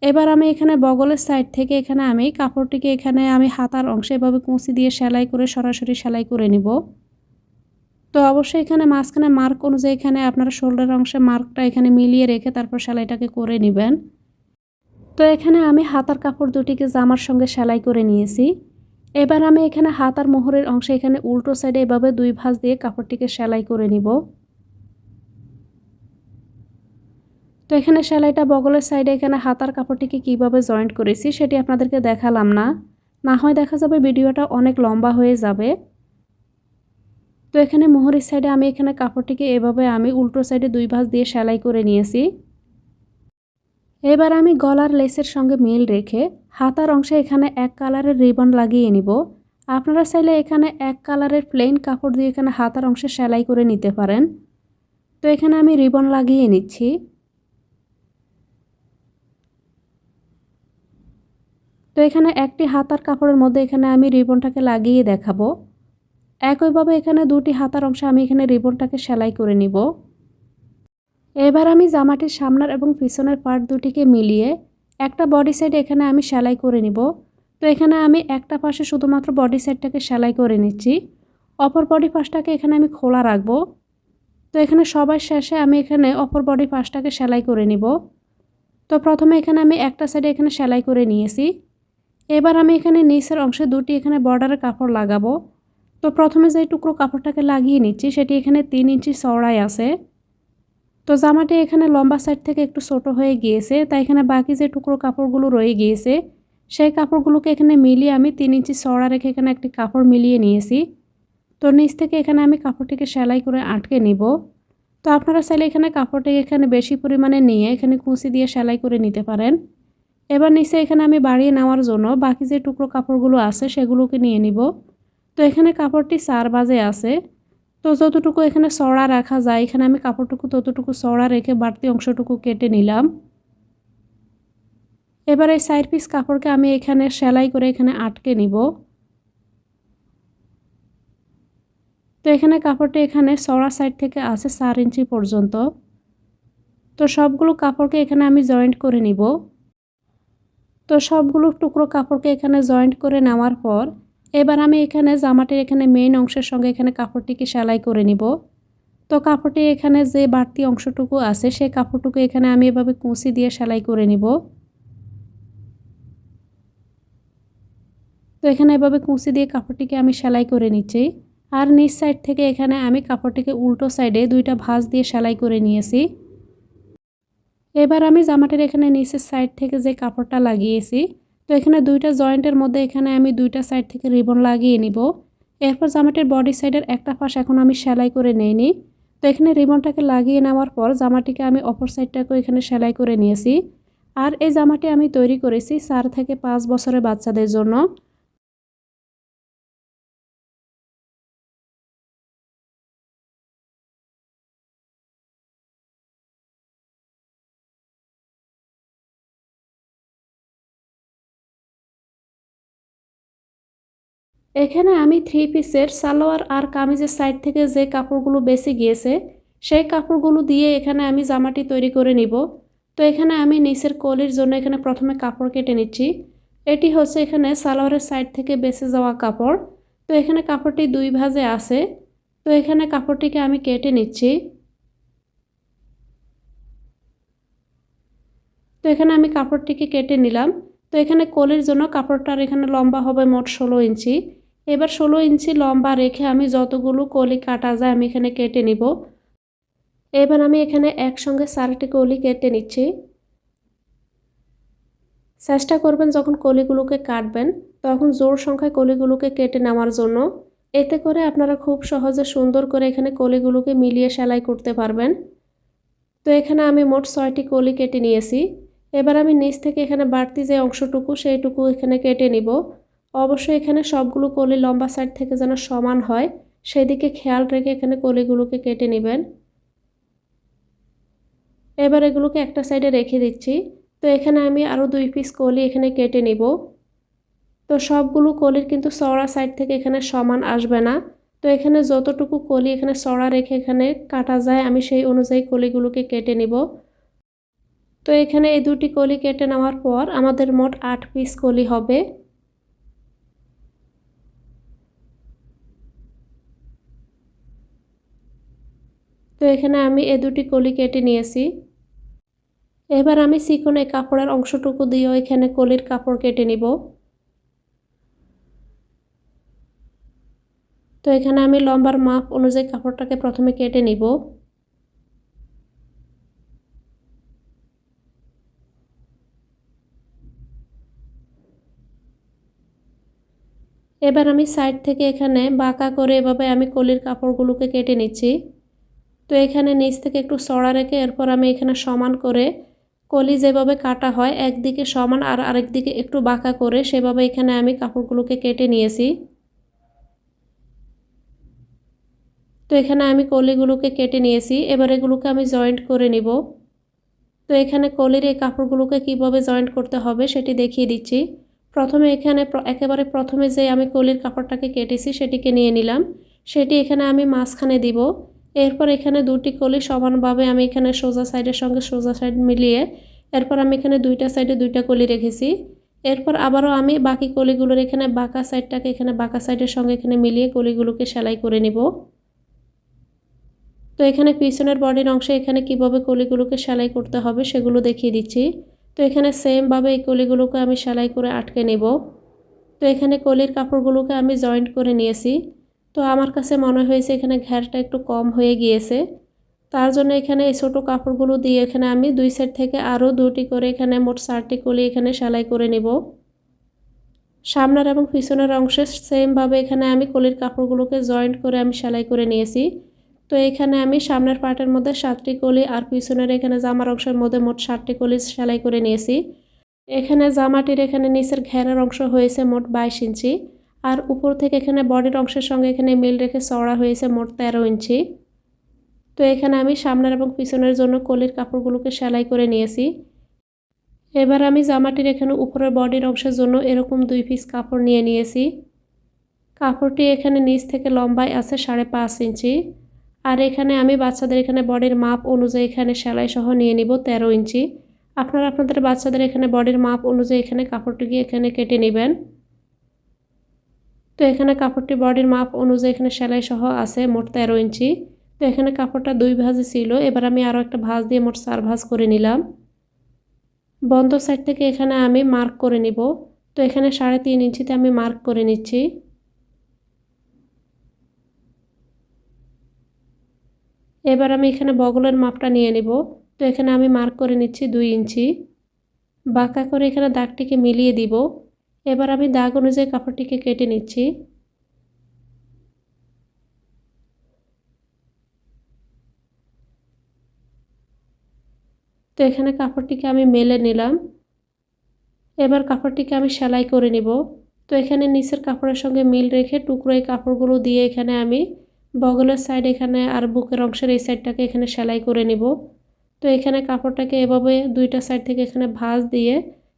এবার আমি এখানে বগলের সাইড থেকে এখানে আমি কাপড়টিকে এখানে আমি হাতার অংশে এভাবে কুচি দিয়ে সেলাই করে সরাসরি সেলাই করে নিব। তো অবশ্যই এখানে মাঝখানে মার্ক অনুযায়ী এখানে আপনারা শোল্ডার অংশে মার্কটা এখানে মিলিয়ে রেখে তারপর সেলাইটাকে করে নেবেন। তো এখানে আমি হাতার কাপড় দুটিকে জামার সঙ্গে সেলাই করে নিয়েছি। এবার আমি এখানে হাতার মোহরের অংশে এখানে উল্টো সাইডে এভাবে 2 ভাঁজ দিয়ে কাপড়টিকে সেলাই করে নিব। তো এখানে সেলাইটা বগলের সাইডে এখানে হাতার কাপড়টিকে কিভাবে জয়েন্ট করেছি সেটি আপনাদেরকে দেখালাম না, না হয় দেখা যাবে ভিডিওটা অনেক লম্বা হয়ে যাবে। তো এখানে মোহরের সাইডে আমি এখানে কাপড়টিকে এভাবে আমি উল্টো সাইডে 2 ভাঁজ দিয়ে সেলাই করে নিয়েছি। এবার আমি গলার লেসের সঙ্গে মিল রেখে হাতার অংশে এখানে এক কালারের রিবন লাগিয়ে নিব। আপনারা চাইলে এখানে এক কালারের প্লেন কাপড় দিয়ে এখানে হাতার অংশে সেলাই করে নিতে পারেন। তো এখানে আমি রিবন লাগিয়ে নিচ্ছি। তো এখানে একটি হাতার কাপড়ের মধ্যে এখানে আমি রিবনটাকে লাগিয়ে দেখাবো। একইভাবে এখানে দুটি হাতার অংশে আমি এখানে রিবনটাকে সেলাই করে নিব। এবার আমি জামাটির সামনের এবং পিছনের পার্ট দুটিকে মিলিয়ে একটা বডি সাইড এখানে আমি সেলাই করে নিব। তো এখানে আমি একটা পাশে শুধুমাত্র বডি সাইডটাকে সেলাই করে নিচ্ছি, অপর বডি পাশটাকে এখানে আমি খোলা রাখবো। তো এখানে সবার শেষে আমি এখানে অপর বডি পাশটাকে সেলাই করে নিব। তো প্রথমে এখানে আমি একটা সাইডে এখানে সেলাই করে নিয়েছি। এবার আমি এখানে নিচের অংশে দুটি এখানে বর্ডারের কাপড় লাগাবো। তো প্রথমে যে টুকরো কাপড়টাকে লাগিয়ে নিচ্ছি সেটি এখানে 3 ইঞ্চি চওড়ায় আছে। তো জামাটি এখানে লম্বা সাইড থেকে একটু ছোট হয়ে গিয়েছে, তাই এখানে বাকি যে টুকরো কাপড়গুলো রয়ে গিয়েছে সেই কাপড়গুলোকে এখানে মিলিয়ে আমি 3 ইঞ্চি চওড়া রেখে এখানে একটি কাপড় মিলিয়ে নিয়েছি। তো নিচ থেকে এখানে আমি কাপড়টিকে সেলাই করে আটকে নিব। তো আপনারা চাইলে এখানে কাপড়টিকে এখানে বেশি পরিমাণে নিয়ে এখানে কুঁচি দিয়ে সেলাই করে নিতে পারেন। এবার নিচে এখানে আমি বাড়িয়ে নেওয়ার জন্য বাকি যে টুকরো কাপড়গুলো আছে সেগুলোকে নিয়ে নিব। তো এখানে কাপড়টি 4 ভাঁজে আছে। তো যতটুকু এখানে চওড়া রাখা যায় এখানে আমি কাপড়টুকু ততটুকু চওড়া রেখে বাড়তি অংশটুকু কেটে নিলাম। এবার এই 4 পিস কাপড়কে আমি এখানে সেলাই করে এখানে আটকে নিব। তো এখানে কাপড়টি এখানে চওড়া সাইড থেকে আছে 4 ইঞ্চি পর্যন্ত। তো সবগুলো কাপড়কে এখানে আমি জয়েন্ট করে নিব। তো সবগুলো টুকরো কাপড়কে এখানে জয়েন্ট করে নেওয়ার পর এবার আমি এখানে জামাটির এখানে মেইন অংশের সঙ্গে এখানে কাপড়টিকে সেলাই করে নিব। তো কাপড়টি এখানে যে বাড়তি অংশটুকু আছে সেই কাপড়টুকু এখানে আমি এভাবে কুঁচি দিয়ে সেলাই করে নিব। তো এখানে এভাবে কুঁচি দিয়ে কাপড়টিকে আমি সেলাই করে নিচ্ছি। আর নিচ সাইড থেকে এখানে আমি কাপড়টিকে উল্টো সাইডে 2টা ভাঁজ দিয়ে সেলাই করে নিয়েছি। এবার আমি জামাটির এখানে নিচের সাইড থেকে যে কাপড়টা লাগিয়েছি তো এখানে 2টা জয়েন্টের মধ্যে এখানে আমি 2টা সাইড থেকে রিবন লাগিয়ে নিব। এরপর জামাটির বডি সাইডের একটা পাশ এখন আমি সেলাই করে নিইনি। তো এখানে রিবনটাকে লাগিয়ে নেওয়ার পর জামাটিকে আমি অপর সাইডটাকে এখানে সেলাই করে নিয়েছি। আর এই জামাটি আমি তৈরি করেছি 4 থেকে 5 বছরের বাচ্চাদের জন্য। এখানে আমি 3 পিসের সালোয়ার আর কামিজের সাইড থেকে যে কাপড়গুলো বেঁচে গিয়েছে সেই কাপড়গুলো দিয়ে এখানে আমি জামাটি তৈরি করে নিব। তো এখানে আমি নিচের কলির জন্য এখানে প্রথমে কাপড় কেটে নিচ্ছি। এটি হচ্ছে এখানে সালোয়ারের সাইড থেকে বেঁচে যাওয়া কাপড়। তো এখানে কাপড়টি 2 ভাঁজে আছে। তো এখানে কাপড়টিকে আমি কেটে নিচ্ছি। তো এখানে আমি কাপড়টিকে কেটে নিলাম। তো এখানে কলির জন্য কাপড়টার এখানে লম্বা হবে মোট 16 ইঞ্চি। এবার 16 ইঞ্চি লম্বা রেখে আমি যতগুলো কলি কাটা যায় আমি এখানে কেটে নিব। এবার আমি এখানে একসঙ্গে 4টি কলি কেটে নিচ্ছি। চেষ্টা করবেন যখন কলিগুলোকে কাটবেন তখন জোর সংখ্যায় কলিগুলোকে কেটে নেওয়ার জন্য। এতে করে আপনারা খুব সহজে সুন্দর করে এখানে কলিগুলোকে মিলিয়ে সেলাই করতে পারবেন। তো এখানে আমি মোট 6টি কলি কেটে নিয়েছি। এবার আমি নিচ থেকে এখানে বাড়তি যে অংশটুকু সেইটুকু এখানে কেটে নিব। অবশ্যই এখানে সবগুলো কলি লম্বা সাইড থেকে যেন সমান হয় সেদিকে খেয়াল রেখে এখানে কলিগুলোকে কেটে নেবেন। এবার এগুলোকে একটা সাইডে রেখে দিচ্ছি। তো এখানে আমি আরও 2 পিস কলি এখানে কেটে নিব। তো সবগুলো কলির কিন্তু চওড়া সাইড থেকে এখানে সমান আসবে না। তো এখানে যতটুকু কলি এখানে চওড়া রেখে এখানে কাটা যায় আমি সেই অনুযায়ী কলিগুলোকে কেটে নিব। তো এখানে এই 2টি কলি কেটে নেওয়ার পর আমাদের মোট 8 পিস কলি হবে। তো এখানে আমি এই 2টি কলি কেটে নিয়েছি। এবার আমি চিকন এই কাপড়ের অংশটুকু দিয়ে এখানে কলির কাপড় কেটে নিব। তো এখানে আমি লম্বার মাপ অনুযায়ী কাপড়টাকে প্রথমে কেটে নিব। এবার আমি সাইড থেকে এখানে বাঁকা করে এভাবে আমি কলির কাপড়গুলোকে কেটে নিচ্ছি। তো এখানে নিচ থেকে একটু চড়া রেখে এরপর আমি এখানে সমান করে কলি যেভাবে কাটা হয় একদিকে সমান আর আরেক দিকে একটু বাঁকা করে সেভাবে এখানে আমি কাপড়গুলোকে কেটে নিয়েছি। তো এখানে আমি কলিগুলোকে কেটে নিয়েছি, এবার এগুলোকে আমি জয়েন্ট করে নিব। তো এখানে কলির এই কাপড়গুলোকে কিভাবে জয়েন্ট করতে হবে সেটি দেখিয়ে দিচ্ছি। প্রথমে এখানে একেবারে প্রথমে যে আমি কলির কাপড়টাকে কেটেছি সেটিকে নিয়ে নিলাম, সেটি এখানে আমি মাঝখানে দিব। এরপর এখানে দুটি কলি সমানভাবে আমি এখানে সোজা সাইডের সঙ্গে সোজা সাইড মিলিয়ে এরপর আমি এখানে দুইটা সাইডে দুইটা কলি রেখেছি। এরপর আবারও আমি বাকি কলিগুলোর এখানে বাঁকা সাইডটাকে এখানে বাঁকা সাইডের সঙ্গে এখানে মিলিয়ে কলিগুলোকে সেলাই করে নিব। তো এখানে পিছনের বডির অংশে এখানে কিভাবে কলিগুলোকে সেলাই করতে হবে সেগুলো দেখিয়ে দিচ্ছি। তো এখানে সেমভাবে এই কলিগুলোকে আমি সেলাই করে আটকে নেব। তো এখানে কলির কাপড়গুলোকে আমি জয়েন্ট করে নিয়েছি। তো আমার কাছে মনে হয়েছে এখানে ঘেরটা একটু কম হয়ে গিয়েছে, তার জন্য এখানে এই ছোটো কাপড়গুলো দিয়ে এখানে আমি দুই সাইড থেকে আরও দুটি করে এখানে মোট 4টি কলি এখানে সেলাই করে নেব। সামনের এবং পিছনের অংশে সেমভাবে এখানে আমি কলির কাপড়গুলোকে জয়েন্ট করে আমি সেলাই করে নিয়েছি। তো এখানে আমি সামনের পার্টের মধ্যে 7টি কলি আর পিছনের এখানে জামার অংশের মধ্যে মোট 7টি কলি সেলাই করে নিয়েছি। এখানে জামাটির এখানে নিচের ঘেরের অংশ হয়েছে মোট 22 ইঞ্চি আর উপর থেকে এখানে বডির অংশের সঙ্গে এখানে মিল রেখে চওড়া হয়েছে মোট 13 ইঞ্চি। তো এখানে আমি সামনের এবং পিছনের জন্য কলির কাপড়গুলোকে সেলাই করে নিয়েছি। এবার আমি জামাটির এখানে উপরের বডির অংশের জন্য এরকম 2 পিস কাপড় নিয়ে নিয়েছি। কাপড়টি এখানে নিচ থেকে লম্বায় আছে 5.5 ইঞ্চি আর এখানে আমি বাচ্চাদের এখানে বডির মাপ অনুযায়ী এখানে সেলাই সহ নিয়ে নিব 13 ইঞ্চি। আপনারা আপনাদের বাচ্চাদের এখানে বডির মাপ অনুযায়ী এখানে কাপড়টিকে এখানে কেটে নেবেন। তো এখানে কাপড়টি বডির মাপ অনুযায়ী এখানে সেলাই সহ আছে মোট 13 ইঞ্চি। তো এখানে কাপড়টা 2 ভাঁজে ছিল, এবার আমি আরও একটা ভাঁজ দিয়ে মোট 4 ভাঁজ করে নিলাম। বন্ধ সাইড থেকে এখানে আমি মার্ক করে নিব। তো এখানে 3.5 ইঞ্চিতে আমি মার্ক করে নিচ্ছি। এবার আমি এখানে বগলের মাপটা নিয়ে নিব। তো এখানে আমি মার্ক করে নিচ্ছি 2 ইঞ্চি। বাঁকা করে এখানে দাগটিকে মিলিয়ে দিব। এবার আমি দাগ অনুযায়ী কাপড়টিকে কেটে নিচ্ছি। তো এখানে কাপড়টিকে আমি মেলে নিলাম। এবার কাপড়টিকে আমি সেলাই করে নিব। তো এখানে নিচের কাপড়ের সঙ্গে মিল রেখে টুকরো এই কাপড়গুলো দিয়ে এখানে আমি বগলের সাইড এখানে আর বুকের অংশের এই সাইডটাকে এখানে সেলাই করে নিব। তো এখানে কাপড়টাকে এভাবে দুইটা সাইড থেকে এখানে ভাঁজ দিয়ে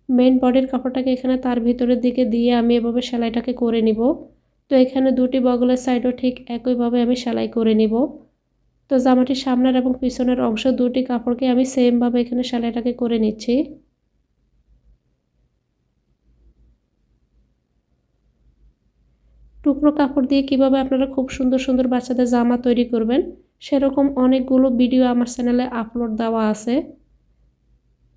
মেইন বডির কাপড়টাকে এখানে তার ভিতরের দিকে দিয়ে আমি এভাবে সেলাইটাকে করে নিব। তো এখানে দুটি বগলের সাইডও ঠিক একইভাবে আমি সেলাই করে নিব। তো জামাটির সামনের এবং পিছনের অংশ দুটি কাপড়কে আমি সেমভাবে এখানে সেলাইটাকে করে নিচ্ছি। টুকরো কাপড় দিয়ে কিভাবে আপনারা খুব সুন্দর সুন্দর বাচ্চাদের জামা তৈরি করবেন সেরকম অনেকগুলো ভিডিও আমার চ্যানেলে আপলোড দেওয়া আছে।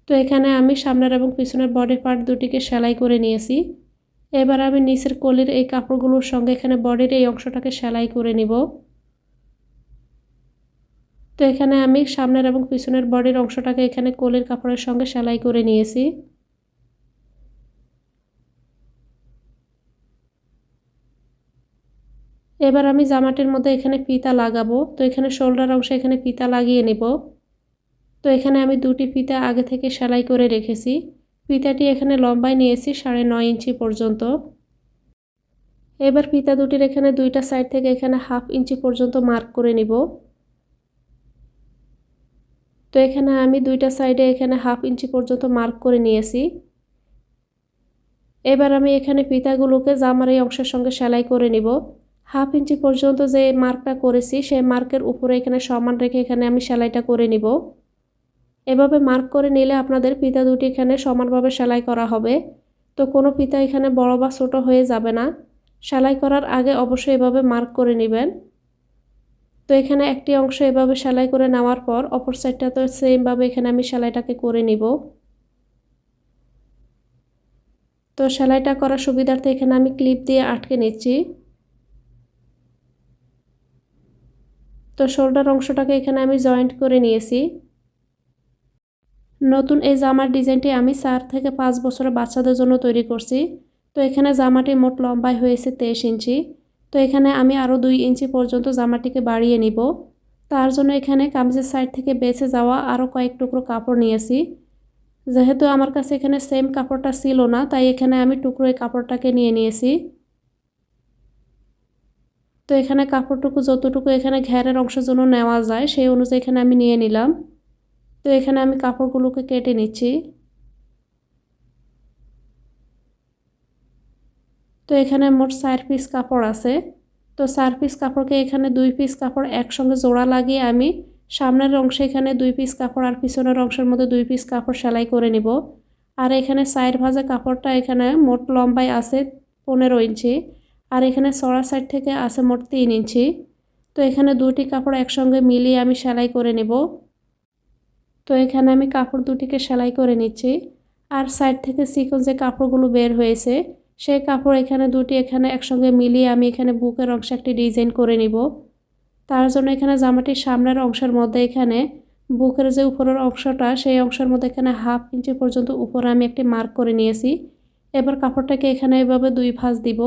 তো এখানে আমি সামনের এবং পিছনের বডি পার্ট দুটিকে সেলাই করে নিয়েছি। এবার আমি নিচের কলির এই কাপড়গুলোর সঙ্গে এখানে বডির এই অংশটাকে সেলাই করে নিব। তো এখানে আমি সামনের এবং পিছনের বডির অংশটাকে এখানে কলির কাপড়ের সঙ্গে সেলাই করে নিয়েছি। এবার আমি জামাটির মধ্যে এখানে ফিতা লাগাবো। তো এখানে শোল্ডার অংশে এখানে ফিতা লাগিয়ে নেব। তো এখানে আমি দুটি ফিতা আগে থেকে সেলাই করে রেখেছি। ফিতাটি এখানে লম্বায় নিয়েছি 9.5 ইঞ্চি পর্যন্ত। এবার ফিতা দুটির এখানে দুইটা সাইড থেকে এখানে 1/2 ইঞ্চি পর্যন্ত মার্ক করে নিব। তো এখানে আমি দুইটা সাইডে এখানে 1/2 ইঞ্চি পর্যন্ত মার্ক করে নিয়েছি। এবার আমি এখানে ফিতাগুলোকে জামার এই অংশের সঙ্গে সেলাই করে নিব। 1/2 ইঞ্চি পর্যন্ত যে মার্কটা করেছি সেই মার্কের উপরে এখানে সমান রেখে এখানে আমি সেলাইটা করে নিব। এভাবে মার্ক করে নিলে আপনাদের ফিতা দুটি এখানে সমানভাবে সেলাই করা হবে। তো কোনো ফিতা এখানে বড় বা ছোট হয়ে যাবে না। সেলাই করার আগে অবশ্যই এভাবে মার্ক করে নেবেন। তো এখানে একটি অংশ এভাবে সেলাই করে নেওয়ার পর অপর সাইডটা তো সেমভাবে এখানে আমি সেলাইটাকে করে নিব। তো সেলাইটা করার সুবিধার্থে এখানে আমি ক্লিপ দিয়ে আটকে নিচ্ছি। তো শোল্ডার অংশটাকে এখানে আমি জয়েন্ট করে নিয়েছি। নতুন এই জামার ডিজাইনটি আমি 4 থেকে 5 বছরের বাচ্চাদের জন্য তৈরি করছি। তো এখানে জামাটি মোট লম্বায় হয়েছে 23 ইঞ্চি। তো এখানে আমি আরও 2 ইঞ্চি পর্যন্ত জামাটিকে বাড়িয়ে নিব। তার জন্য এখানে কামিজের সাইড থেকে বেঁচে যাওয়া আরও কয়েক টুকরো কাপড় নিয়েছি। যেহেতু আমার কাছে এখানে সেম কাপড়টা ছিল না, তাই এখানে আমি টুকরো এই কাপড়টাকে নিয়ে নিয়েছি। তো এখানে কাপড়টুকু যতটুকু এখানে ঘেরের অংশের জন্য নেওয়া যায় সেই অনুযায়ী এখানে আমি নিয়ে নিলাম। তো এখানে আমি কাপড়গুলোকে কেটে নিচ্ছি। তো এখানে মোট 4 পিস কাপড় আছে। তো 4 পিস কাপড়কে এখানে 2 পিস কাপড় একসঙ্গে জোড়া লাগিয়ে আমি সামনের অংশে এখানে 2 পিস কাপড় আর পিছনের অংশের মধ্যে 2 পিস কাপড় সেলাই করে নিব। আর এখানে 4 ভাঁজা কাপড়টা এখানে মোট লম্বায় আছে 15 ইঞ্চি আর এখানে চড়া সাইড থেকে আছে মোট 3 ইঞ্চি। তো এখানে দুটি কাপড় একসঙ্গে মিলিয়ে আমি সেলাই করে নেব। তো এখানে আমি কাপড় দুটিকে সেলাই করে নিচ্ছি। আর সাইড থেকে চিকন যে কাপড়গুলো বের হয়েছে সেই কাপড় এখানে দুটি এখানে একসঙ্গে মিলিয়ে আমি এখানে বুকের অংশে একটি ডিজাইন করে নিব। তার জন্য এখানে জামাটির সামনের অংশের মধ্যে এখানে বুকের যে উপরের অংশটা সেই অংশের মধ্যে এখানে 1/2 ইঞ্চি পর্যন্ত উপরে আমি একটি মার্ক করে নিয়েছি। এবার কাপড়টাকে এখানে এভাবে 2 ভাঁজ দিব।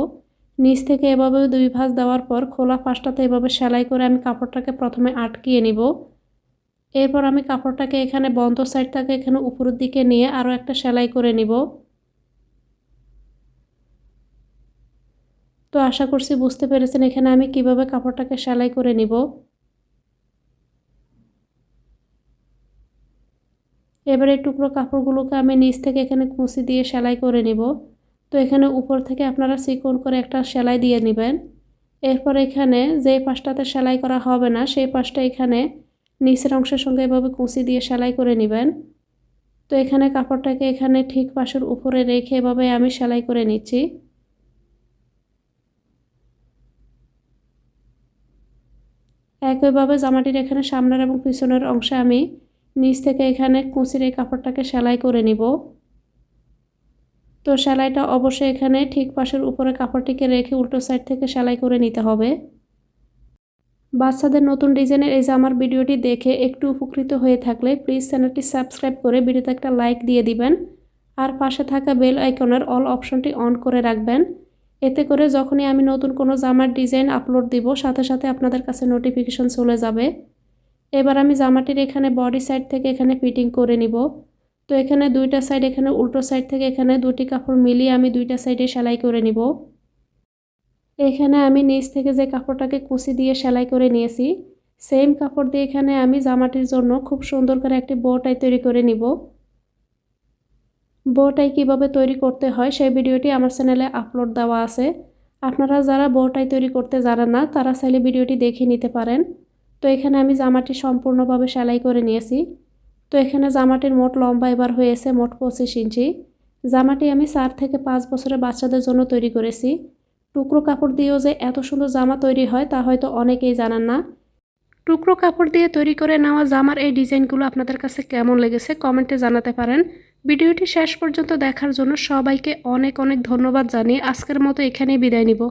নিচ থেকে এভাবে 2 ভাঁজ দেওয়ার পর খোলা পাশটাতে এভাবে সেলাই করে আমি কাপড়টাকে প্রথমে আটকিয়ে নিব। এরপর আমি কাপড়টাকে এখানে বন্ধ সাইডটাকে এখানে উপরের দিকে নিয়ে আরও একটা সেলাই করে নিব। তো আশা করছি বুঝতে পেরেছেন এখানে আমি কিভাবে কাপড়টাকে সেলাই করে নিব। এবার এই টুকরো কাপড়গুলোকে আমি নিচ থেকে এখানে কুঁচি দিয়ে সেলাই করে নিব। তো এখানে উপর থেকে আপনারা চিকন করে একটা সেলাই দিয়ে নেবেন। এরপর এখানে যে পাশটাতে সেলাই করা হবে না সেই পাশটা এখানে নিচের অংশের সঙ্গে এভাবে কুঁচি দিয়ে সেলাই করে নেবেন। তো এখানে কাপড়টাকে এখানে ঠিক পাশের উপরে রেখে এভাবে আমি সেলাই করে নিচ্ছি। একইভাবে জামাটির এখানে সামনের এবং পিছনের অংশে আমি নিচ থেকে এখানে কুঁচির এই কাপড়টাকে সেলাই করে নিব। তো সেলাইটা অবশ্যই এখানে ঠিক পাশের উপরে কাপড়টিকে রেখে উল্টো সাইড থেকে সেলাই করে নিতে হবে। বাচ্চাদের নতুন ডিজাইনের এই জামার ভিডিওটি দেখে একটু উপকৃত হয়ে থাকলে প্লিজ চ্যানেলটি সাবস্ক্রাইব করে ভিডিওতে একটা লাইক দিয়ে দিবেন আর পাশে থাকা বেল আইকনের অল অপশনটি অন করে রাখবেন। এতে করে যখনই আমি নতুন কোনো জামার ডিজাইন আপলোড দিব সাথে সাথে আপনাদের কাছে নোটিফিকেশন চলে যাবে। এবার আমি জামাটির এখানে বডি সাইড থেকে এখানে ফিটিং করে নিব। তো এখানে দুইটা সাইড এখানে উল্টো সাইড থেকে এখানে দুটি কাপড় মিলিয়ে আমি দুইটা সাইডে সেলাই করে নিব। এখানে আমি নিচ থেকে যে কাপড়টাকে কুচি দিয়ে সেলাই করে নিয়েছি সেম কাপড় দিয়ে এখানে আমি জামাটির জন্য খুব সুন্দর করে একটি বো টাই তৈরি করে নিব। বো টাই কীভাবে তৈরি করতে হয় সেই ভিডিওটি আমার চ্যানেলে আপলোড দেওয়া আছে। আপনারা যারা বো টাই তৈরি করতে জানেন না তারা চাইলে ভিডিওটি দেখে নিতে পারেন। তো এখানে আমি জামাটি সম্পূর্ণভাবে সেলাই করে নিয়েছি। তো এখানে জামাটির মোট লম্বা এবার হয়েছে মোট 25 ইঞ্চি। জামাটি আমি 4 থেকে 5 বছরের বাচ্চাদের জন্য তৈরি করেছি। টুকরো কাপড় দিয়েও যে এত সুন্দর জামা তৈরি হয় তা হয়তো অনেকেই জানেন না। টুকরো কাপড় দিয়ে তৈরি করে নেওয়া জামার এই ডিজাইনগুলো আপনাদের কাছে কেমন লেগেছে কমেন্টে জানাতে পারেন। ভিডিওটি শেষ পর্যন্ত দেখার জন্য সবাইকে অনেক অনেক ধন্যবাদ জানিয়ে আজকের মতো এখানেই বিদায় নিব।